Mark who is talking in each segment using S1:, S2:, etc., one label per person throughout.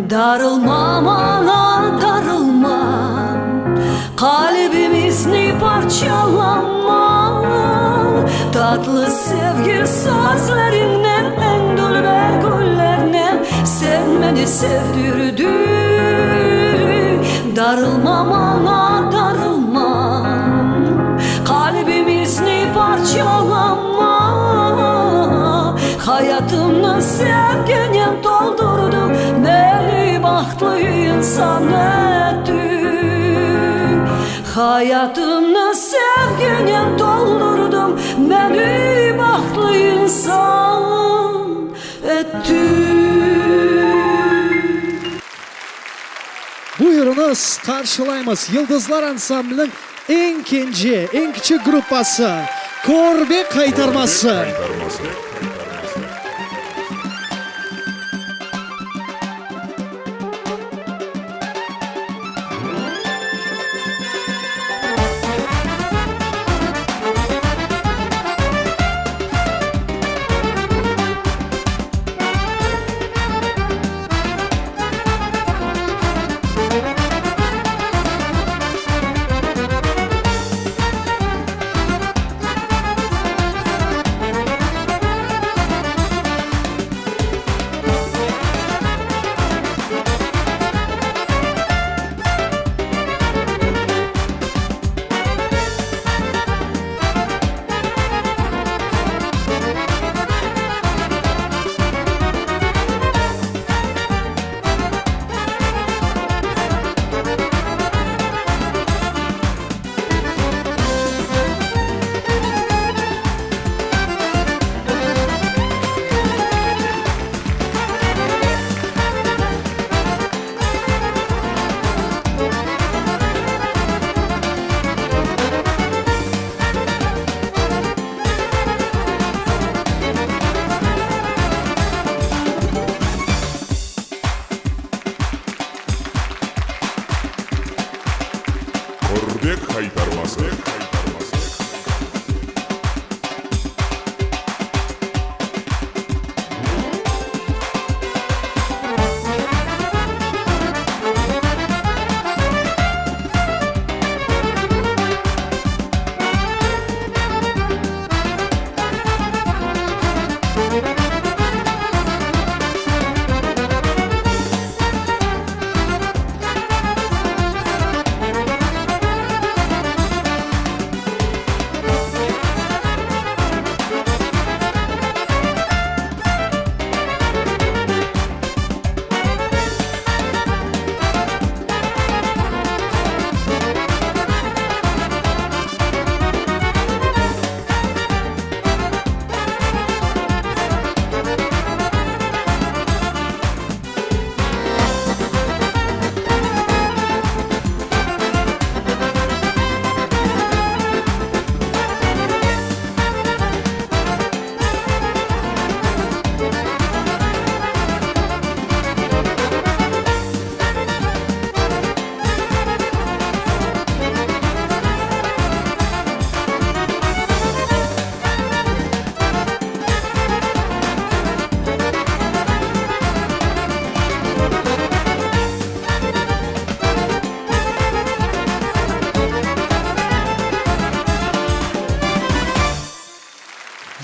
S1: Darılmam ana darılma, kalbimizni parçalama. Tatlı sevgi sözlerinden, en dülber güllerden sen beni sevdirdin. Darılmam ana darılmam, kalbimizni parçalama. Hayatımı sevginin doldurdum, beni bahtlı insan ettin. Hayatımı sevginin doldurdum, beni bahtlı insan ettin.
S2: Buyurunuz, karşılayımız Yıldızlar Ansamblının en küçük gruppası Korbek Kaytarması.
S3: Korbek Kaytarması.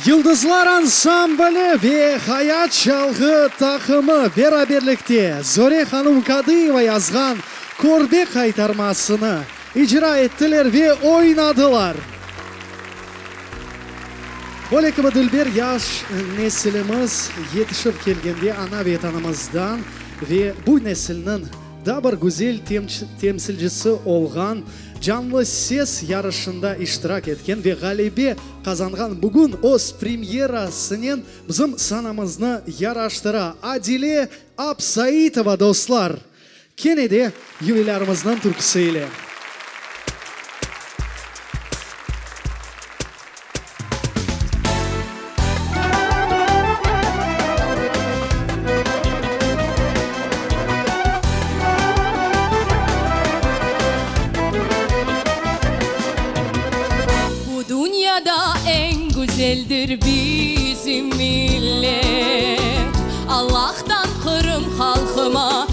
S2: Yıldızlar Ansamblı ve Hayat Çalgı takımı beraberlikte Zore Hanım Kadıyeva yazgan Korbek Kaytarmasını icra ettiler ve oynadılar. Bolekova Dilber yaş neslimiz yetişip kelgende ana vatanımızdan ve bu neslinin da bir güzel temsilcisi olgan canlı ses yarışında iştirak etken ve galibi kazangan bugün öz premyerasının bizim sanamızını yaraştıra Adile Apsaitova dostlar. Kennedy юбилярымыздың türküsüyle.
S4: Bu dünyada en güzeldir bizim millet. Allah'tan Kırım halkıma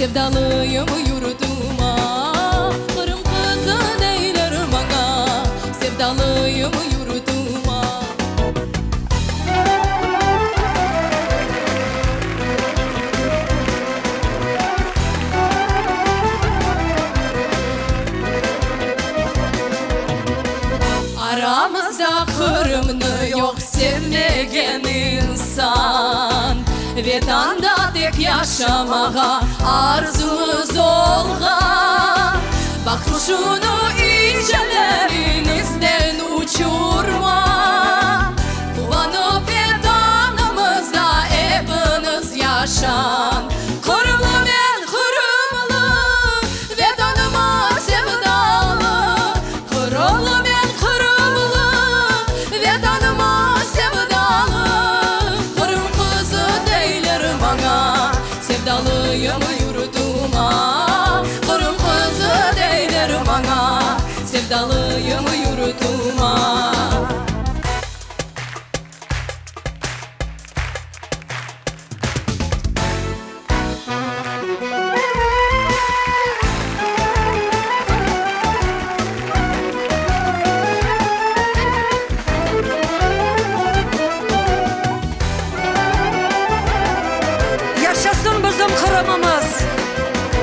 S4: sevdalıyım yurduma. Kırım kızı neyler bana, sevdalıyım yurduma. Aramızda Kırım'ını yok sevmegen insan. Vedanda tek yaşamağa arzumuz olgan. Bak kuşunu incelerinizden uçurma. Kuvanıp vedanımızda hepiniz yaşan. Kırımlı ben Kırımlı, vedanıma sevdalı. Kırımlı ben Kırımlı, vedanıma sevdalı. Kırım kızı değiller bana, sevdalıyım yurduma. Kırım kızı değiller bana, sevdalıyım yurduma.
S1: Yaşasın bizim Kırım'ımız,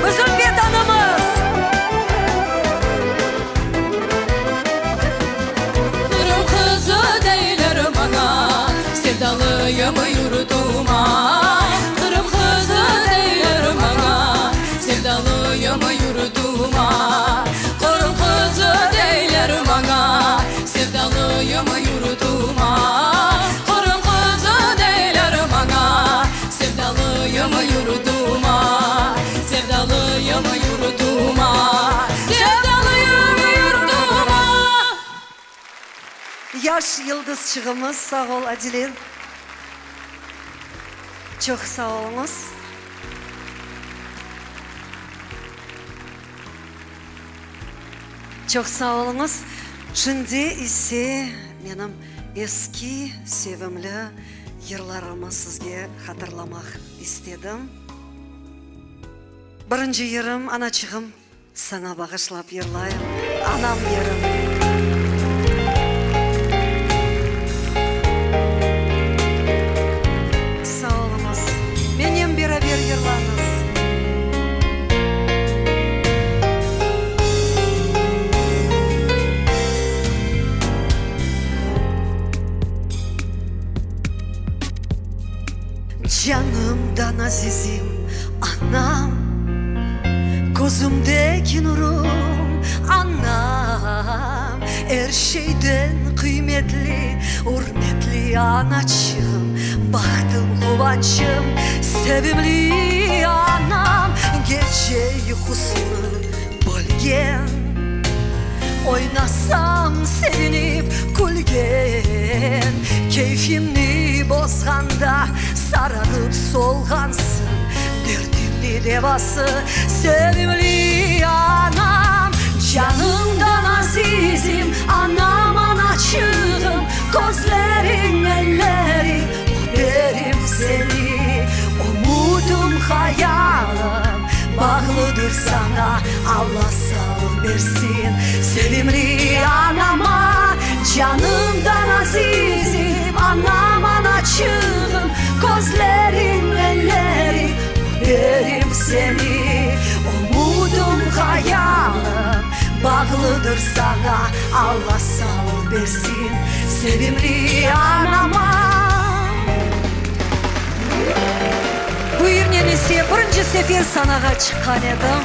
S1: bizim vedanımız.
S4: Kırım kızı değiller bana, sevdalıyım yurduma. Kırım kızı değiller bana, sevdalıyım yurduma. Kırım kızı değiller bana, sevdalıyım yurduma. Kırım kızı değiller bana, sevdalıyım yurduma. Sevdalıyım yurduma. Sevdalıyım yurduma.
S1: Yaş yıldızçığımız sağ ol Adile. Çok sağ olunuz. Çok sağ olunuz. Şimdi ise benim eski sevimli yıllarımı sizge hatırlamak istedim. Birinci yerim anacığım, sana bağışlap yırlayım. Anam yerim. Sağ olunuz. Benim beraber yırlarınız. Canımdan azizim anam, gözümdeki nurum anam. Her şeyden kıymetli, hürmetli anacığım. Baktım kıvançım, sevimli anam. Gece uykusunu bölgen, oynasam sevinip kulgen. Keyfimni bozganda sararıp solgansın. Derdimli devası sevimli anam. Canımdan azizim anam anacığım. Gözlerin ellerin öperim seni. Umudum hayalim bağlıdır sana. Allah sağlık versin sevimli anama. Canımdan azizim anam anacığım. Gözlerin ellerin öperim seni. Umudum hayalim bağlıdır sana. Allah sağlık versin sevimli anama. Bu yerden ise birinci sefer sanağa çıkan edim.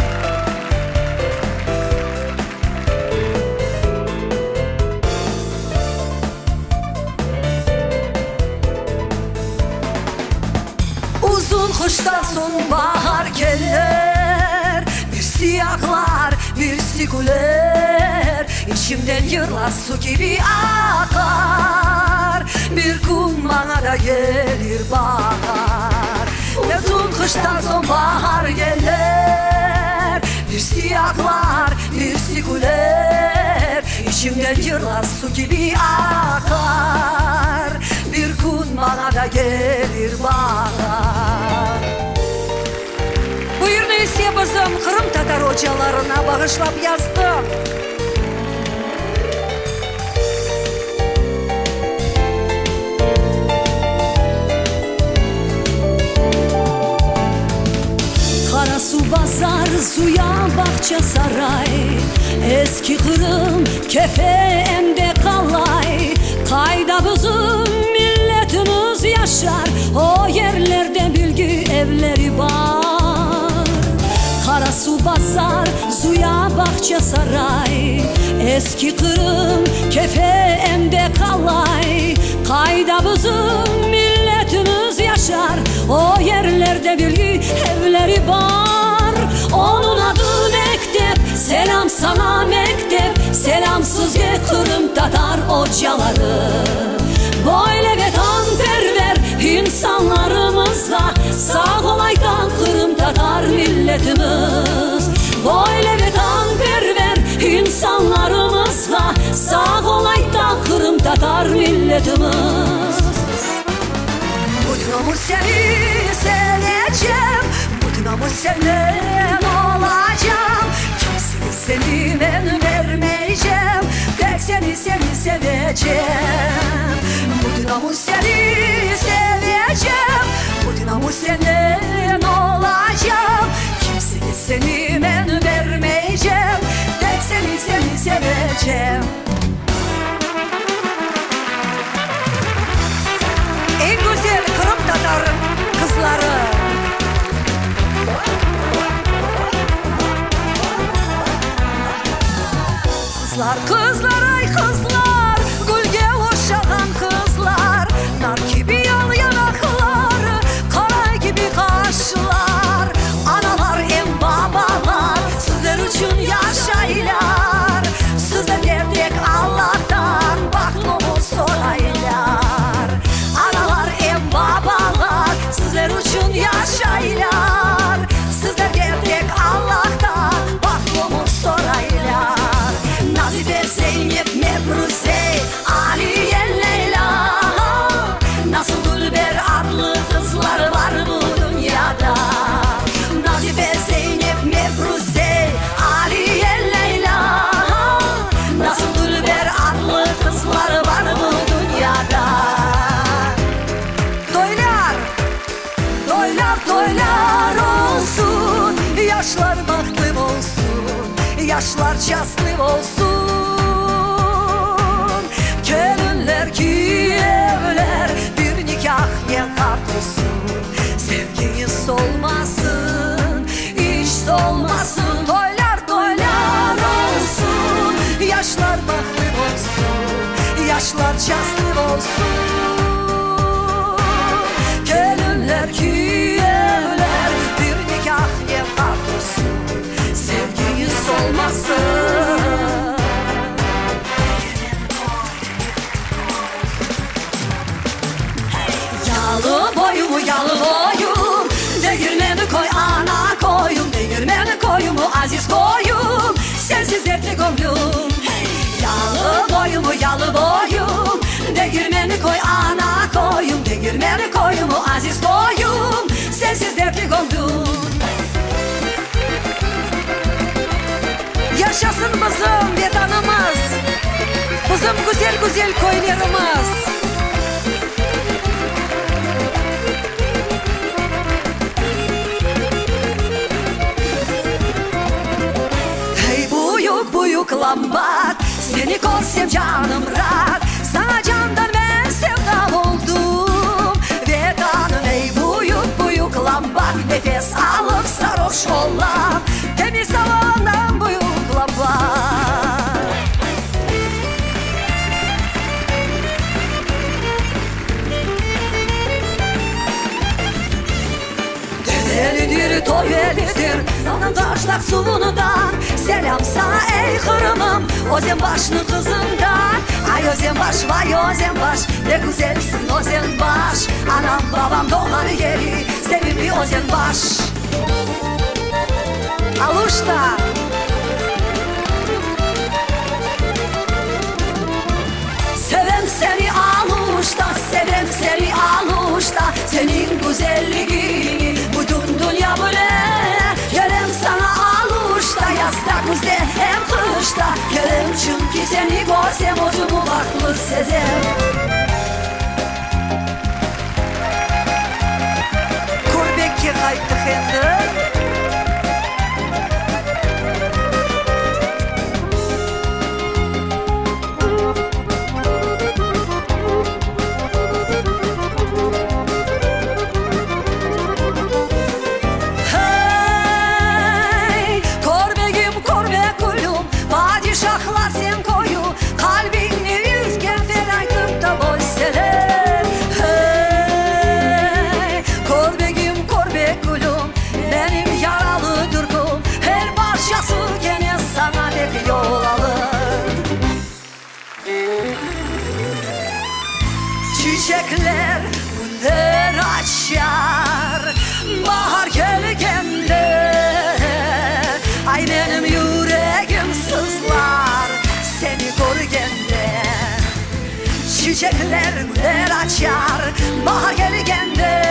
S1: Uzun kıştan son bahar gelir. Bir siyahlar, bir sikuler. İçimden yırlar su gibi akar. Bir gün bana da gelir bahar. Uzun kıştan son bahar gelir. Bir siyahlar, bir sikuler. İçimden yırlar su gibi akar. Bir gün bana da gelir bahar. Buyurun ise hocalarına bağışlap yazdım.
S4: Karasu bazar, suya bahçe saray, eski Kırım kefeğinde kalay. Kayda bizim milletimiz yaşar, o yerlerde bilgi evleri var. Karasu bazar, suya bahçe saray, eski Kırım kefeğinde kalay. Kayda bizim milletimiz yaşar, o yerlerde bilgi evleri var. Onun adı mektep, selam sana mektep. Selamsız ge Kırım Tatar hocaları. Böyle vatanperver insanlarımızla sağ olaydan Kırım Tatar milletimiz. Böyle vatanperver insanlarımızla sağ olaydan Kırım Tatar milletimiz.
S1: Bütün ömür seni seveceğim, bütün ömür senden olacağım. Kimseye seni ben vermeyeceğim, tek seni seveceğim. Bütün ömür seni seveceğim, bütün ömür senden olacağım. Kimseye seni ben vermeyeceğim, tek seni seveceğim. En güzel Kırım Tatar kızları. Kızlar, kızlar, ay kızlar, gülge uşağın kızlar. Nar gibi yal yanaklar, karay gibi kaşlar. Analar em babalar, sizler için yaşaylar. Sizler gerçek Allah'tan baklımı soraylar. Analar em babalar, sizler için yaşaylar. Sizler gerçek Allah'tan baklımı soraylar. Nazife, Zeynep, Mebruze, Aliye, Leyla. Nasıl Gülber adlı kızlar var bu dünyada. Nazife, Zeynep, Mebruze, Aliye, Leyla. Nasıl Gülber adlı kızlar var bu dünyada. Toylar, toylar, toylar olsun, yaşlar bahtım olsun, yaşlar şanslı olsun. Gelinler ki evler bir nikah yakar olsun. Sevginiz solmasın, iş solmasın. Toylar, toylar olsun, yaşlar bahtım olsun, yaşlar şanslı olsun. Gelinler ki evler bir nikah yakar olsun. Sevginiz solmasın. Yalı boyumu, yalı boyum, değirmeni koy ana koyum, değirmeni koyumu aziz koyum, sensiz dertli gönlüm. Yalı boyumu, yalı boyum, değirmeni koy ana koyum, değirmeni koyumu aziz koyum, sensiz dertli gönlüm. Yaşasın bizim vatanımız, bizim güzel güzel koylarımız. Hey büyük büyük lambat, seni görsem canım rahat. Sana candan ben sevda oldum. Vedanım ey büyük büyük lambat, nefes alıp sarhoş olam. Temiz havandan büyük lambat. Dedelidir, toyelidir, sana taşlak suvundan. Selam sana ey Kırım'ım, Ozen başlı kızından. Ay Ozen baş, vay Ozen baş, ne güzelsin Ozen baş. Anam babam doğan yeri, sevimli Ozen baş. Aluşta. Sevem seni aluşta, sevem seni aluşta. Senin güzelliğini bütün dünya böyle. Gelem sana aluşta, yaşasam özümü farklı sezem. Korbek'e kayttık endi. Hey, korbegim korbek gülüm, padişahlar sen koyu, kalbini üzgen feraydım da boy selam. Hey, korbegim korbek gülüm, benim yaralı durgum, her parçası gene sana bek yol alır. Çiçekler güller açar, bahar gelgende. Ay benim yüreğim sızlar seni görgende. Çiçekler güller açar, bahar gelgende.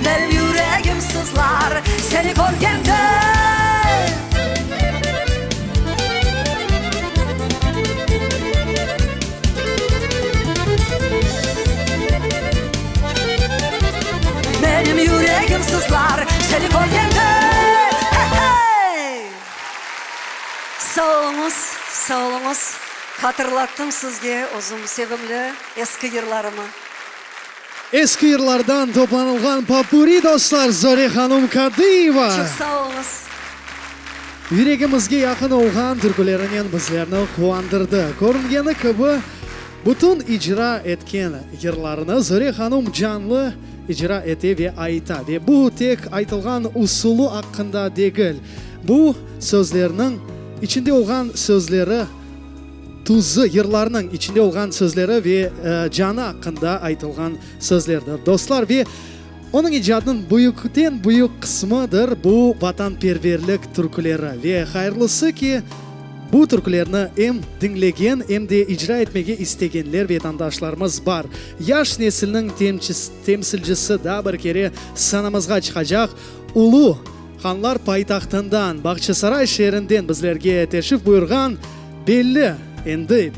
S1: Benim yüreğim sızlar seni görgende. Benim yüreğim sızlar seni görgende. Hey! Sağ olunuz. Hatırlattım sizge uzun sevimli eski yıllarımı.
S2: Eski yıllardan toplanılgan papuri dostlar Zore Hanım Kadıyeva.
S1: Çok sağ olunuz.
S2: Yüreğimizge yakın olgan türkülerinin bizlerini kuvandırdı. Görüngeni gibi bütün icra etken yıllarını Zore Hanım canlı icra ete ve ayta. Ve bu tek aytılgan usulu hakkında değil. Bu sözlerinin içinde olgan sözleri tuzu yıllarının içinde olgan sözleri ve canı hakkında aytılgan sözlerdir. Dostlar ve onun icadının büyükten büyük kısmıdır bu vatanperverlik türküleri ve hayırlısı ki bu türkülerini hem dinlegen hem de icra etmeye istegenler ve vatandaşlarımız var. Yaş neslinin temsilcisi da bir kere sanamızga çıkacak ulu Xanlar paytaxtından Bahçesaray şehrinden bizlerge teşrif buyurgan belli endi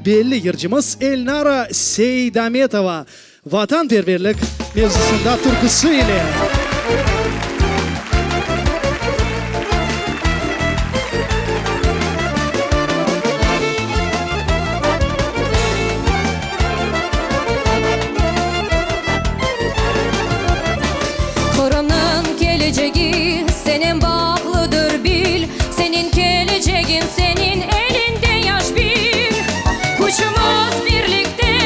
S2: belli yırcımız Elnara Seydametova vatanperverlik mevzusunda türküsü ile.
S4: Korum'un geleceği senin bağlıdır bil. Senin geleceğin senin elinde yaş bil. Kuşumuz birlikte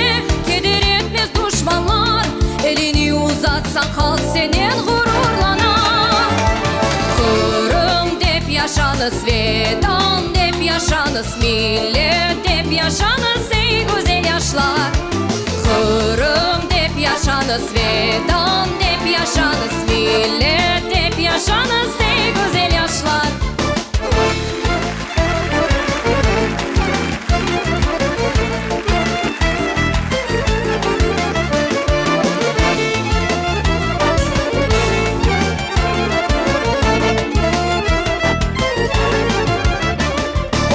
S4: keder etmez düşmanlar. Elini uzatsan halk senin gururlanar. Kırım dep yaşanız vedan dep yaşanız millet dep yaşanız ey güzel yaşlar. Kırım dep yaşanız vedan dep yaşanız millet dep yaşanız ey güzel yaşlar.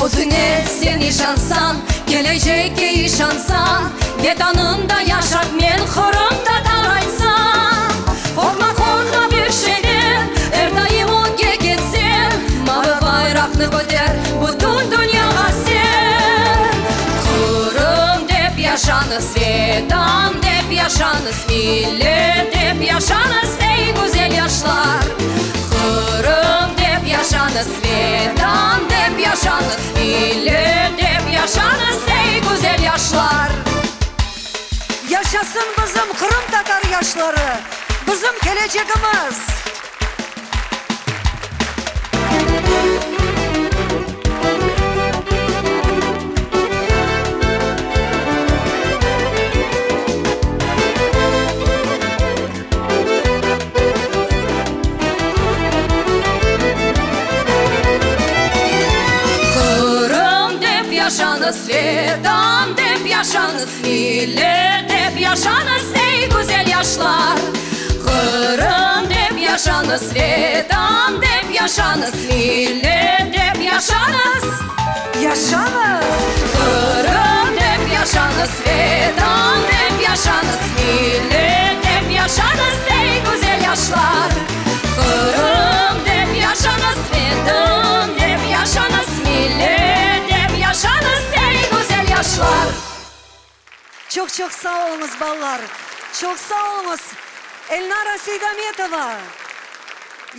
S4: Özüne sen işansan, geleceğe işansan, vedanında yaşat men Kırım'da taraysan. Korkma bir şeyden, her daim o geçsin. Mavi bayrağını götür, bütün dünyaya sen. Kırım dep yaşanız, vedan dep yaşanız, millet dep yaşanız ey güzel yaşlar. Kırım dep yaşanız, vedan dep yaşanız, millet dep yaşanız ey güzel yaşlar.
S1: Yaşasın bizim Kırım Tatar yaşları, bizim geleceğimiz.
S4: Kırım dep yaşanız, vedan dep yaşanız, millet dep yaşanız ey güzel yaşlar. Kırım dep yaşanız, vedan dep yaşanız, millet dep yaşanız. yaşanız
S1: Yaşanız.
S4: Kırım dep yaşanız Vedan dep yaşanız Millet dep yaşanız ey güzel yaşlar Kırım dep yaşanız Vedan dep yaşanız Millet dep yaşanız ey güzel yaşlar
S1: Çok çok sağ olunuz ballar. Çok sağ olunuz. Elnara Seydametova.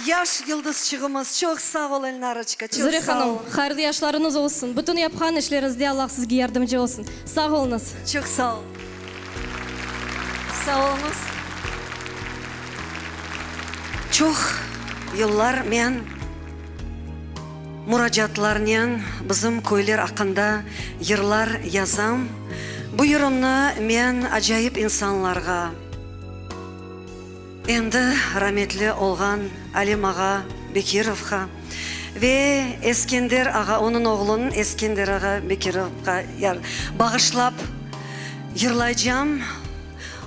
S1: Yaş yıldızçığımız. Çok sağ ol Elnara'çka. Çok
S5: Züre
S1: sağ ol.
S5: Hanım, hayırlı yaşlarınız olsun. Bütün yapılan işlerinizde Allah sizge yardımcı olsun. Sağ olunuz.
S1: Çok sağ ol. Sağ olunuz. Çok yıllar men muracatlarından bizim koylar hakkında yırlar yazam. Bu yırımны men acayip insanlarga endi rahmetli olgan Alim ağa Bekirovga ve Eskender ağa, onun oğlunun Eskender ağa Bekirovga bağışlap yırlayacağım.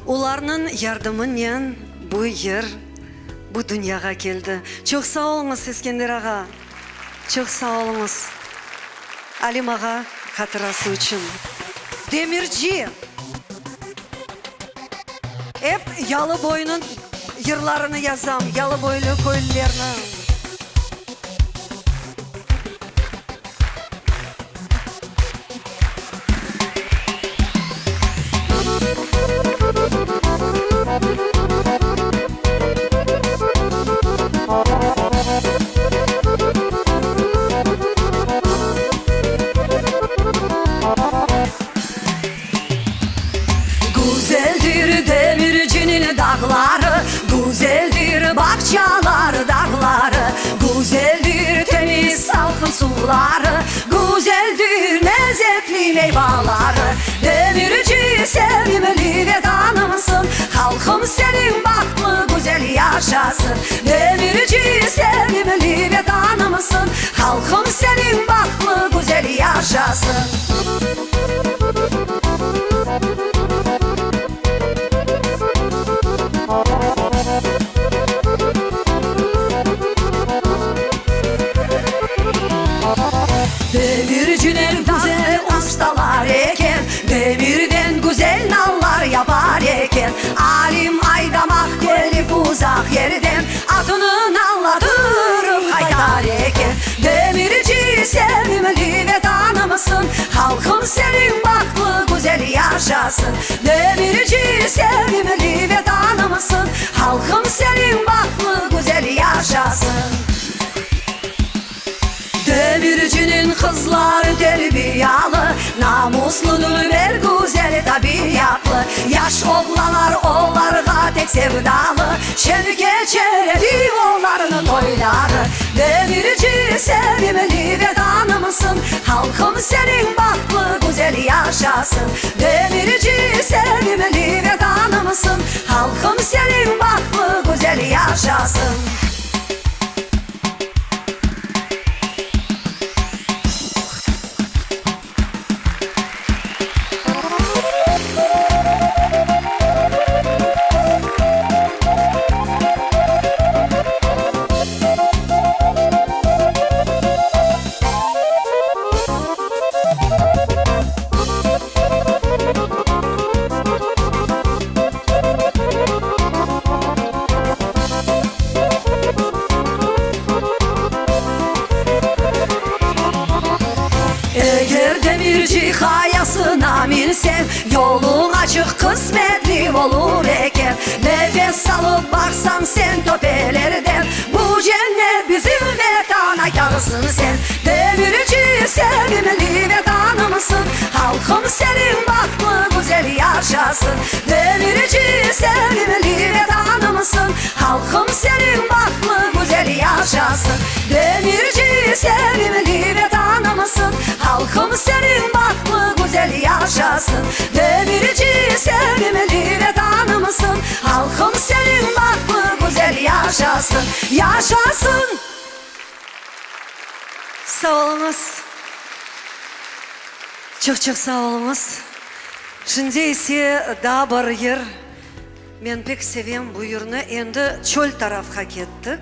S1: Onların yardımıyla bu yer bu dünyaya geldi. Çok sağ olunuz Eskender ağa. Çok sağ olunuz. Alim ağa hatırası için. Demirci. Hep yalı boyunun yırlarını yazam. Yalı boylu köylülerini. Güzeldir demircinin dağları, güzeldir bahçalar dağları, güzeldir temiz salkım suları, güzeldir lezzetli meyveleri. Demirci sevimli ve tanımsın, halkım senin bahtlı güzel yaşasın. Demirci sevimli ve tanımsın, halkım senin bahtlı güzel yaşasın. Demircinin güzel ustalar eken, demirden güzel nallar yapar eken. Alim aydamak gelip uzak yerden, atını nalladırıp kaytar eken. Demirci sevimli ve tanımsın, halkım senin bahtlı güzel yaşasın. Demirci sevimli ve tanımsın, halkım senin bahtlı güzel yaşasın. Demircinin kızları terbiyalı, namusludur ver güzel tabiatlı. Yaş oğlanlar onlarga tek sevdalı, şen geçer onların toyları. Demirci sevimli ve tanımsın, halkım senin bahtlı güzel yaşasın. Demirci sevimli ve tanımsın, halkım senin bahtlı güzel yaşasın. Eğer demirci hayasına minsen, yolun açık kısmetli olur eken. Nefes salıp baksan sen töpelerden, bu cennet bizim vetanakarsın sen. Demirci sevimli ve tanımsın, halkım senin bahtlı güzel yaşasın. Demirci sevimli ve tanımsın, halkım senin bahtlı güzel yaşasın. Demirci sevimli ve tanımsın, halkım senin bahtlı güzel yaşasın. Demirci sevimli ve tanımsın, halkım senin bahtlı güzel yaşasın. Yaşasın. Sağ olunuz. Çok çok sağ olunuz. Şimdi ise daha bir yer. Ben pek sevim bu yerini. Endi çöl tarafga kettik.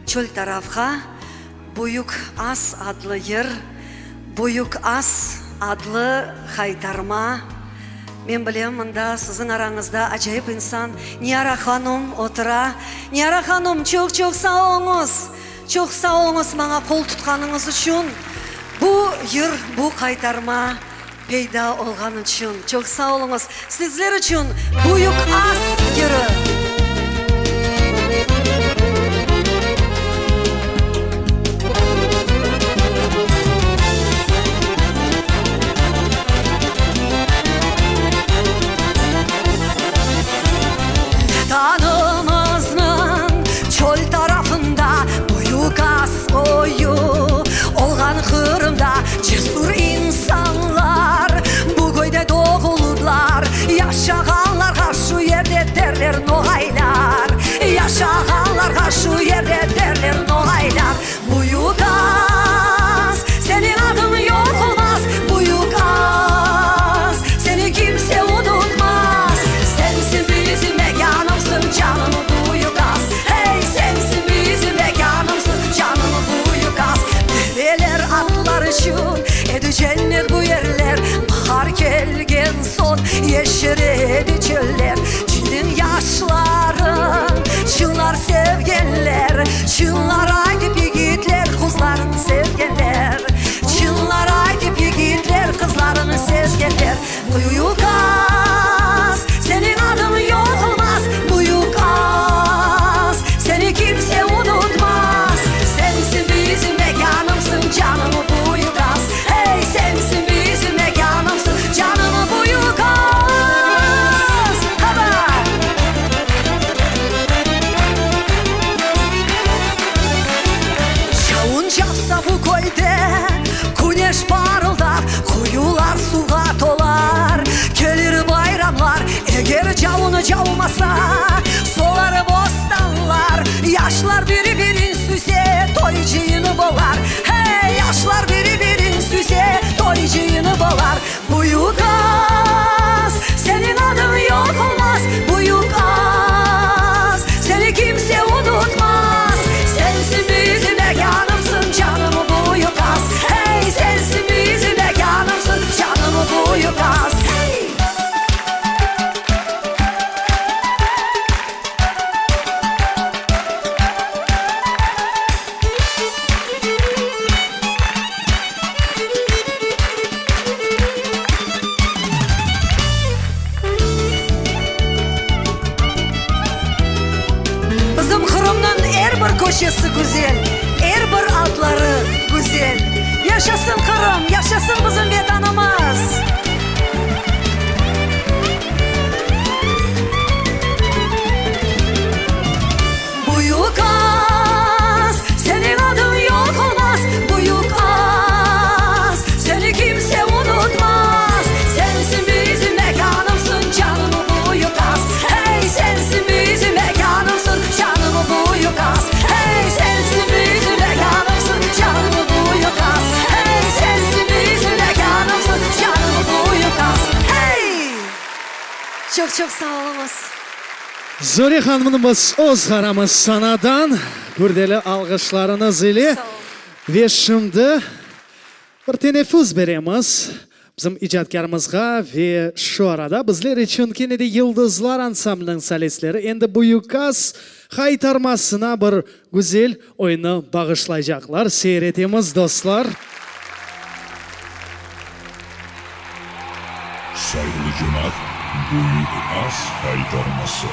S1: Çöl tarafga Buyuk As adlı yer, Buyuk As adlı kaytarma. Men bilem mında sizin aranızda acayip insan Niyara Hanım otura. Niyara Hanım çok sağ olunuz. Çok sağ olunuz bana kol tutkanınız için. Bu yer, bu kaytarma peyda olgan için. Çok sağ olunuz. Sizler için Buyuk As yeri. Tanımızın çöl tarafında Buyuk As boyu olgan Kırım'da cesur insanlar bu köyde doğulurlar. Yaşaganlar şu yerde derler noğaylar. Yaşaganlar şu yerde derler noğaylar. Buyuk As senin adın yok olmaz. Buyuk As seni kimse unutmaz. Sensin bizim mekanımsın canım Buyuk As. Hey sensin bizim mekanımsın canım Buyuk As. Develer atlar için edi cennet bu yerler. Bahar gelgen son yeşeredi çöller. Çilin yaşların çınlar sevgenler. Çınlara gibi yiğitler kızların sevgenler. Çınlara gibi yiğitler kızların sevgenler. Buyuk As senin adın yok olmaz. Buyuk As seni kimse unutmaz. Sensin bizim mekanımsın canım Buyuk As. Hey sensin bizim mekanımsın canım Buyuk As. Haber. Şavun çapsa bu koyde güneş parıldar. Kuyular suğa tolar. Gelir bayramlar eğer cavunu cavmasa. Solar bostanlar. Yaşlar birbirin süse toycuyunu bolar. Hey yaşlar birbirin süse toycuyunu bolar. Buyuk As senin adın yok olmaz. Buyuk As seni kimse unutmaz. Sensin bizim mekanımsın canım Buyuk As. Hey sensin bizim mekanımsın canım Buyuk As. Hey. Bizim Kırım'ın her bir köşesi güzel, her bir adları güzel. Yaşasın Kırım, yaşasın bizim vatanımız. Buyuk As senin adın yok olmaz. Buyuk As seni kimse unutmaz. Sensin bizim mekanımsın canım Buyuk As. Hey sensin bizim mekanımsın canım Buyuk As. Hey sensin bizim mekanımsın canım Buyuk As. Hey sensin bizim mekanımsın canım Buyuk As. Hey. Çok sağ olunuz.
S2: Zöre Hanım'ımız öz haramız sanadan gürdeli algışlarınız ile ve şimdi bir teneffüs beremiz bizim icatkarımızga ve şu arada bizler için kenedi Yıldızlar Ansamblının solistleri endi Buyuk As kaytarmasına bir güzel oyunu bağışlayacaklar. Seyretimiz dostlar.
S3: Saygılı cemaat, Buyuk As kaytarması.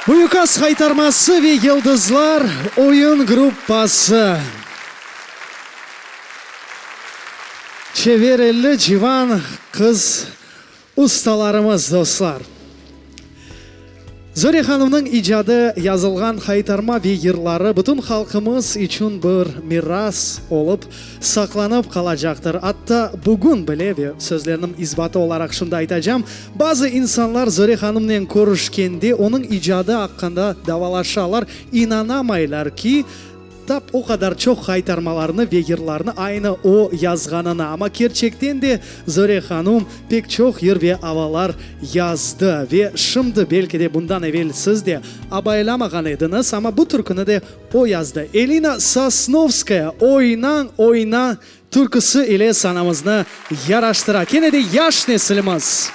S2: Buyuk As Kaytarması ve Yıldızlar oyun gruppası. Çevreli civan kız ustalarımız dostlar. Zöre Hanım'ın icadı yazılgan kaytarma ve yırları bütün halkımız için bir miras olup saklanıp kalacaktır. Hatta bugün bile ve sözlerinin izbatı olarak şunu aytacağım. Bazı insanlar Zöre Hanım'la görüşkende onun icadı hakkında davalaşarlar. İnanamaylar ki tap o kadar çok kaytarmalarını ve yırlarını aynı o yazganına. Ama gerçekten de Zöre Hanım pek çok yır ve havalar yazdı. Ve şimdi belki de bundan evvel siz de abaylamagan ediniz ama bu türkünü de o yazdı. Elina Sosnovskaya oynan oyna türküsü ile sanamızını yaraştıra. Yine de yaş neslimiz.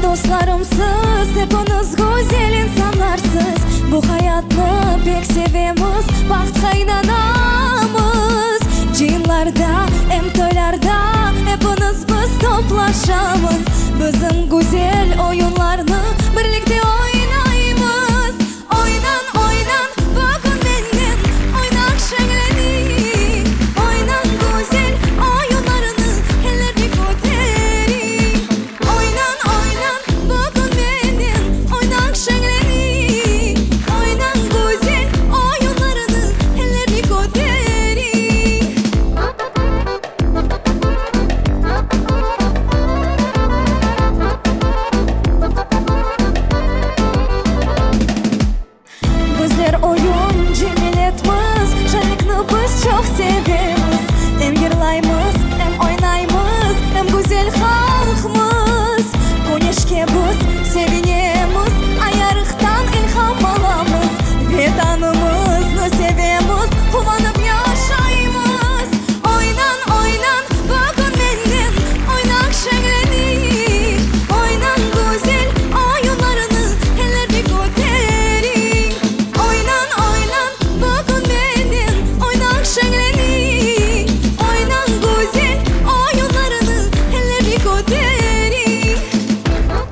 S4: Dostlarımsız, hepiniz güzel insanlarsız. Bu hayatını pek sevemiz, baxt kaynanamız. Ciyinlarda, emtoylarda hepiniz biz toplaşamız. Bizim güzel oyunlarını birlikte oynayımız. Oynan, oynan, bakın benden, oynak şenglenin. Oynan güzel oyunlarını, ellerini koterin. Oynan, oynan, bakın benden, oynak şenglenin. Oynan güzel oyunlarını, ellerini koterin. Bizler oyun cemiletmiz, şenlikni biz çok sevemiz. Hem yırlaymiz, hem oynaymiz, hem güzel halkımız. Koneşke biz sevinemiz, ayarıktan ilham alamiz. Vatanımızı sevemiz, kuvanıp yaşaymiz. Oynan, oynan, bakın benden, oynak şenglenin. Oynan güzel oyunlarını, ellerini koterin. Oynan, oynan, bakın benden, oynak şenglenin. Oynan güzel oyunlarını, ellerini koterin. Oynan,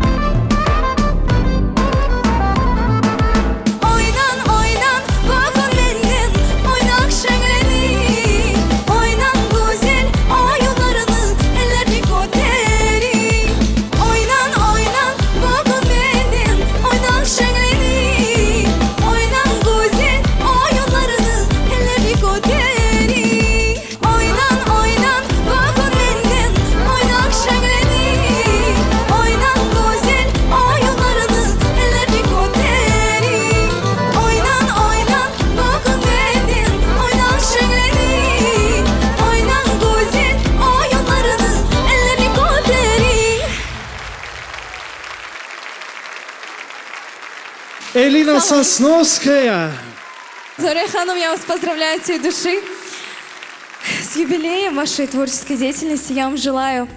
S4: oynan, bakın benden, oynak şenglenin. Oynan güzel oyunlarını, ellerini koterin. Oynan, oynan, bakın benden, oynak şenglenin. Oynan güzel oyunlarını, ellerini koterin. Oynan, oynan, bakın benden, oynak şenglenin. Oynan güzel oyunlarını, ellerini koterin. Oynan, oynan, bakın benden, oynak şenglenin. Oynan güzel oyunlarını, ellerini koterin.
S2: Elina Sosnovskaya.
S5: Зоря Ханом, я вас поздравляю от всей души с юбилеем вашей творческой деятельности. Я вам желаю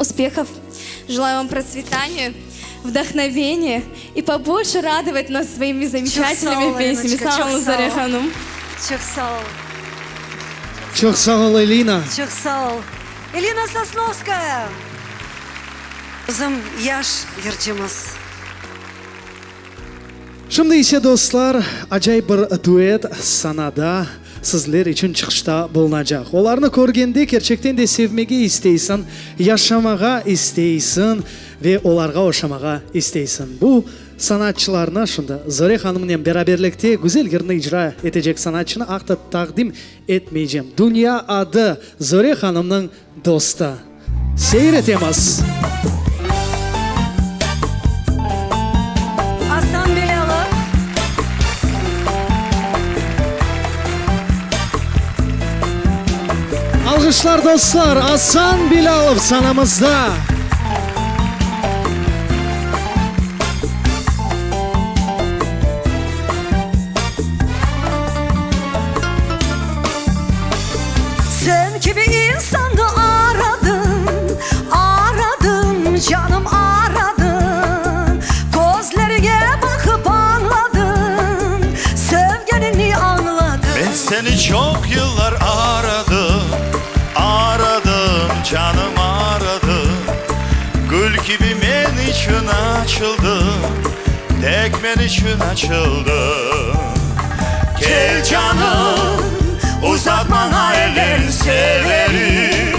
S5: успехов, желаю вам процветания вдохновение и побольше радовать нас своими замечательными
S1: Çok sağ ol,
S5: песнями.
S1: Леночка,
S5: Sağ olun
S1: çok sağ ol.
S5: Zarya Hanım.
S1: Çok sağ ol.
S2: Çok sağ ol Elina.
S1: Çok sağ ol. Elina Sosnovskaya. Bizim yaş yırtçımız.
S2: Şimdi ise dostlar, acayip bir duet sanada sizler için çıkışta bulunacak. Onlarını görgende gerçekten de sevmege isteysin, yaşamağa isteysin ve onlarga oşamağa isteysin. Bu sanatçılarına şunda Zarya Hanım'la beraberlikte güzel yerini icra edecek sanatçını akta takdim etmeyeceğim. Dünya adı Zarya Hanım'ın dostu. Seyretemiz.
S1: Aslan Bilalov.
S2: Alkışlar dostlar, Hasan Bilalov sanamızda.
S1: Sen gibi insanı aradım, aradım, canım aradım. Gözlerine bakıp anladım, sevgenini anladım.
S6: Ben seni çok yıllar aradım, aradım, canım aradım. Gül gibi men için açıldım, tek men için açıldım. Gel canım, uzatmana ellerini severim.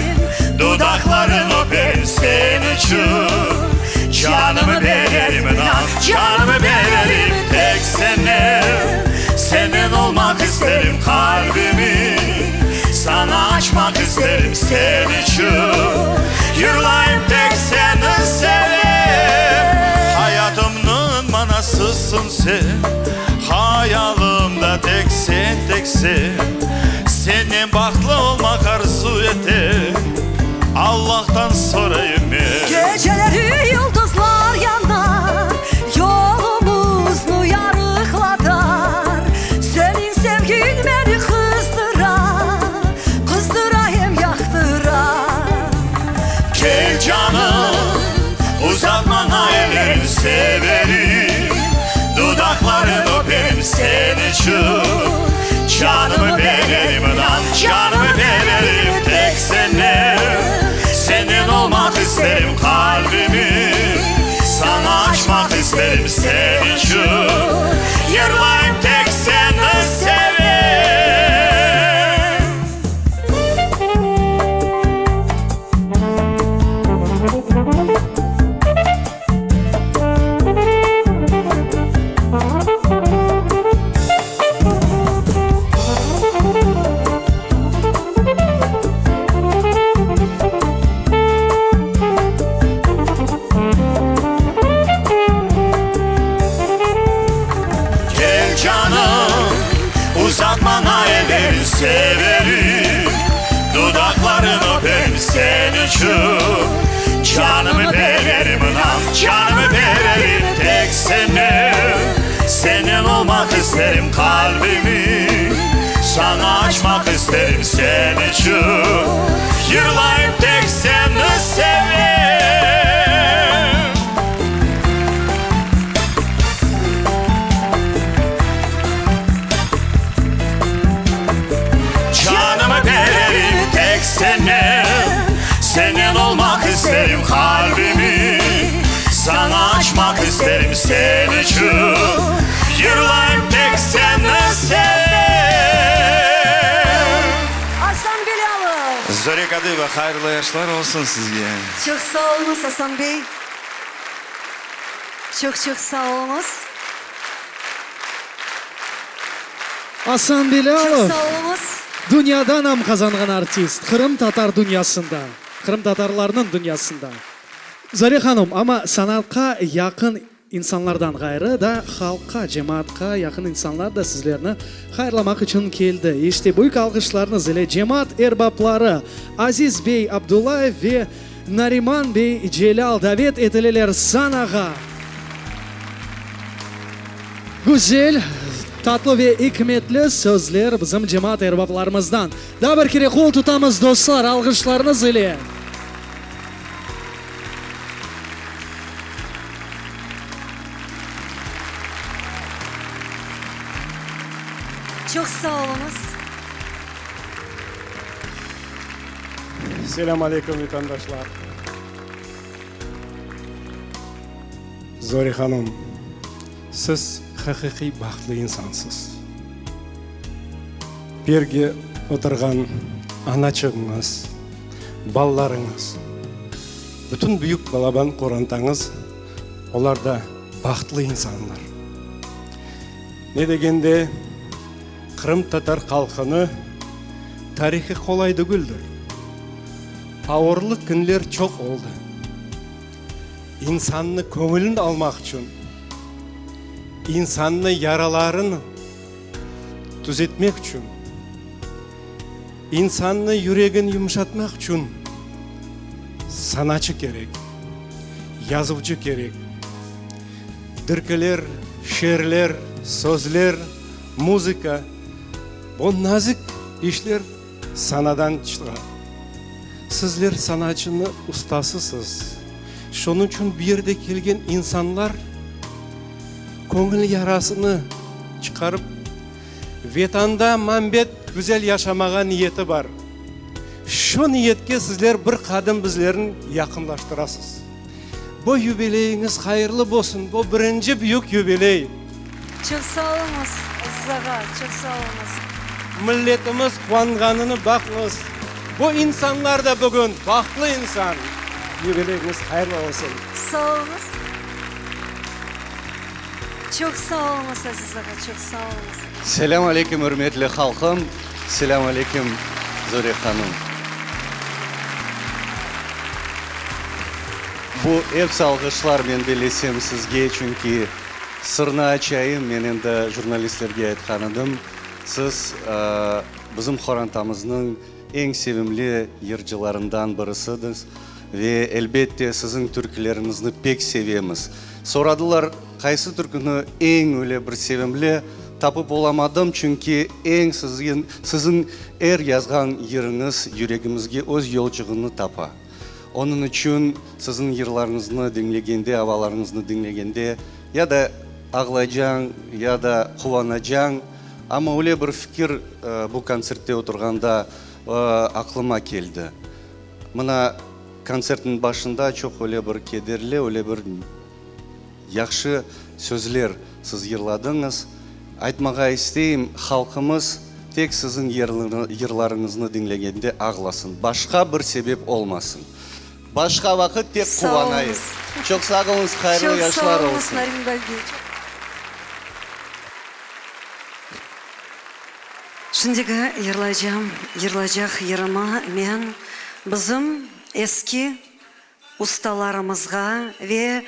S6: Dudakların öper sen için. Canımı veririm inan, canımı veririm tek sene. Senin olmak isterim kalbimi, sana açmak isterim sen için. Yürülayım tek seni seveyim. Hayatımın manasısın sen, hayalimde tek sen, tek sen. Senin bahtlı olmak arzu ederim, Allah'tan sorayım ben.
S1: Geceleri yıldızlar yanar, yolumuznu yarıkladar. Senin sevgin beni kızdırar, kızdırayım yaktırar.
S6: Gel canım, uzatmana ellerini severim. Dudakların öperim sen için. Canımı veririm inan, canımı veririm tek sene. Senin olmak isterim kalbimi, sana açmak isterim sen için. Yürülayım tek seni seveyim. Gel canım, uzatmana ellerini severim. Dudakların öperim sen için. Canımı veririm inan, canımı veririm tek sene. Senin olmak isterim kalbimi, sana açmak isterim sen için. Yürülayım tek seni seveyim. Canımı veririm tek sene. Senin olmak isterim kalbimi, sana açmak isterim sen için. Yürülayım tek seni seveyim.
S1: Aslan Bilalov.
S6: Zarya Kadıva, hayırlı yaşlar olsun sizge.
S1: Çok sağ olunuz Hasan Bey. Çok sağ olunuz.
S2: Hasan
S1: Çok
S2: Bilalov.
S1: sağ olunuz.
S2: Dünyada nam kazangan artist. Kırım Tatar dünyasında. Kırım Tatarlarının dünyasında. Zarya Hanım ama sanatқа yakın insanlardan gayrı da halka, cemaatқа yakın insanlar da sizlerini hayırlamak için geldi. İşte büyük alkışlarınız ile cemaat erbapları Aziz Bey Abdullayev ve Nariman Bey Celal davet edilir sanağa. Güzel, tatlı ve hikmetli sözler bizim cemaat erbaplarımızdan. Daha bir kere kol tutamız dostlar, alkışlarınız ile.
S1: Çok sağ olunuz.
S7: Selam aleyküm vatandaşlar. Zori Hanım, siz haqiqiy baxtli insonsiz. Birga o'tirgan anachig'ingiz, ballarınız, bütün büyük balaban qo'rantangiz, ular da baxtli insonlar. Ne degende Kırım Tatar xalqini tarixi qo'laydi guldir. Ağırlı günler çok oldu. İnsanını köngülünü almak için, insanını yaralarını düzeltmek için, insanını yüreğini yumuşatmak için sanatçı gerek, yazıcı gerek. Dirkeler, şiirler, sözler, müzika, bu nazik işler sanadan çıkar. Sizler sanatçının ustasısınız. Şunun için bir yerde kelgen insanlar köngül yarasını çıkarıp vatanda mambet güzel yaşamağa niyeti var. Şu niyetke sizler bir kadın bizlerin yakınlaştırasınız. Bu jubileyiniz hayırlı olsun. Bu birinci büyük jubiley.
S1: Çok sağ olunuz Aziz ağa, çok sağ olunuz.
S7: Milletimiz kuanganını bakınız. Bu insanlar da bugün baxtlı insan. Jubileyiniz hayırlı olsun.
S1: Sağ olunuz. Çok sağ olunuz Aziz ağa, çok sağ olunuz.
S8: Selam aleyküm hürmetli halkım. Selam aleyküm Zori Hanım. Bu ev salgıçlar men belesem sizge çünkü sırrını açayım menin de jurnalistlerge aytkaным. Siz bizim xorantamızın en sevimli yırcılarından birisiniz ve elbette sizin türkülerinizni pek sevemiz. Soradılar kaysı türkünü en öyle bir sevimli tapıp olamadım çünkü en sizin yazgan yeriniz yüreğimizge öz yolculuğunu tapa. Onun için sizin yırlarınızı dinlegende, havalarınızı dinlegende ya da ağlayacaksın ya da kuvanacaksın. Ama öyle bir fikir bu konsertte oturganda aklıma geldi. Mına konsertin başında çok öyle bir kederli, öyle bir yaxşı sözler siz yırladınız. Aytmağa isteyim, halkımız tek sizin yırlarınızı dinlegende ağlasın. Başka bir sebep olmasın. Başka vakit tek kuvanayız. Çok sağ olun, hayırlı yaşlar olsun.
S1: Çok sağ olun Narim Bey. Şimdiki yırlayacak yırıma men bizim eski ustalarımızga ve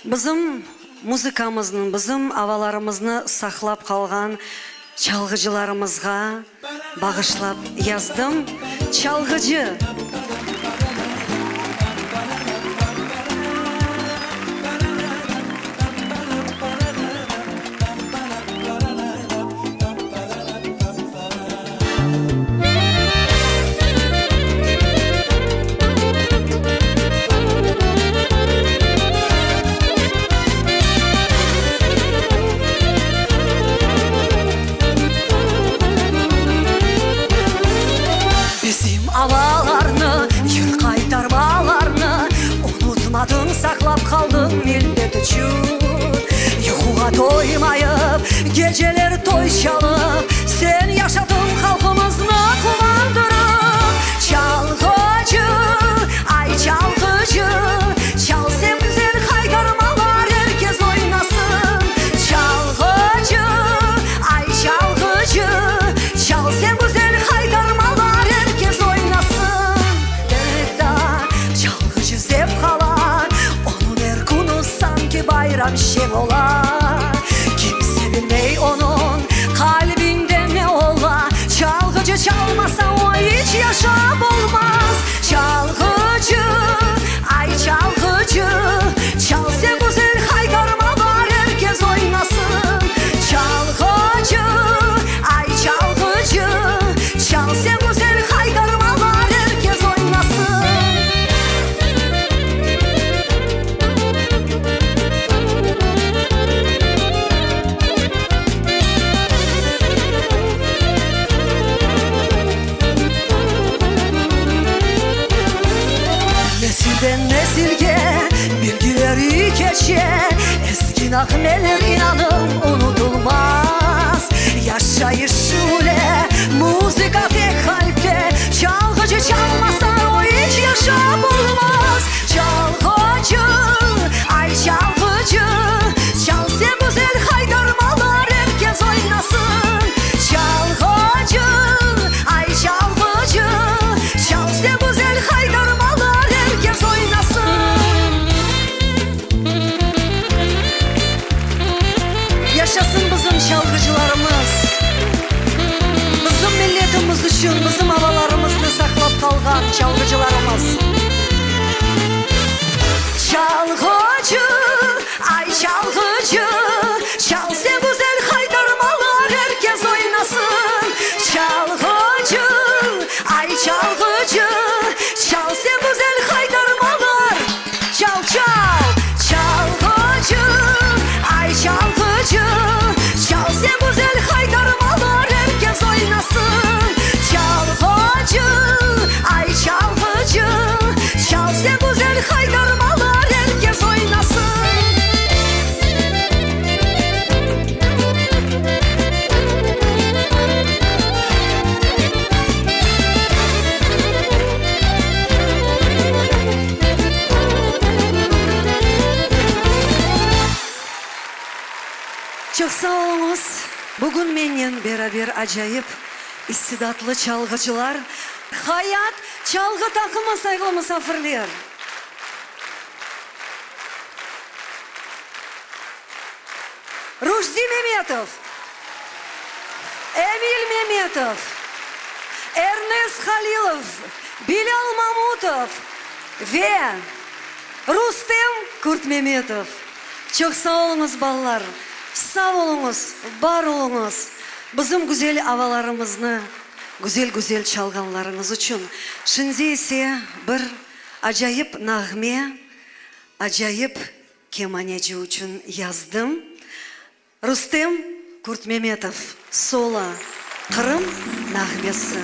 S1: bizim muzikamızın, bizim avalarımızı saklap kalgan çalgıcılarımızga bağışlap yazdım. Çalgıcı.
S4: Havalarını, yür kaytarmalarını unutmadın, saklap kaldın millet için. Yuhuğa doymayıp, geceler toy çalıp sen yaşadın halkımızını kullandırıp. Çalgıcı, ay çalgıcı, çal sen güzel kaytarmalar herkes oynasın. Çalgıcı, ay çalgıcı, çal sen güzel kaytarmalar herkes oynasın. Çalgıcı zevk alar, onun her günü sanki bayram şen olar. Kimse bilmey onun kalbinde ne ola. Çalgıcı çalmasa o hiç yaşam olmaz. Çalgıcı, ay çalgıcı, çal sen güzel kaytarmalar herkes oynasın. Çalgıcı, ay çalgıcı, çal sen güzel kaytarmalar herkes oynasın.
S1: nağmeler inanın unutulmaz. Yaşayışıyla müzika tek kalpte, çalgıcı çalmasa o hiç yaşamılmaz. Çalgıcı, ay çalgıcı, çal sen güzel haydırmalar herkes oynasın. Çalgıcı, ay çalgıcı, çal sen güzel haydırmalar herkes oynasın. Yaşasın bizim çalgıcılarımız, bizim milletimiz için bizim havalarımızı saklap kalgan çalgıcılarımız. Çalgıcı, ay çalgıcı, çal sen güzel haydırmalar herkes oynasın. Çalgıcı, ay çalgıcı, çal sen güzel haydırmalar. Çal çal, çalgıcı, ay çalgıcı, çal sen güzel haydırmalar herkes oynasın. Çalgıcı, ay çalgıcı, çal sen güzel haydırmalar herkes oynasın. Çok sağ olunuz. Bugün menyen beraber acayip istidatlı çalgıcılar. Hayat çalgı takımı saygılı misafirler. Ruşdi Mehmetov, Emil Mehmetov, Ernest Halilov, Bilal Mamutov ve Rustem Kurt Mehmetov. Çok sağ olunuz ballar. Sağ olunuz, var olunuz. Bizim güzel havalarımızı, güzel çalganlarınız için. Şimdi ise bir acayip nağme, acayip kemaneci için yazdım. Rustem Kurt Mehmetov, Sola, Kırım nağmesi.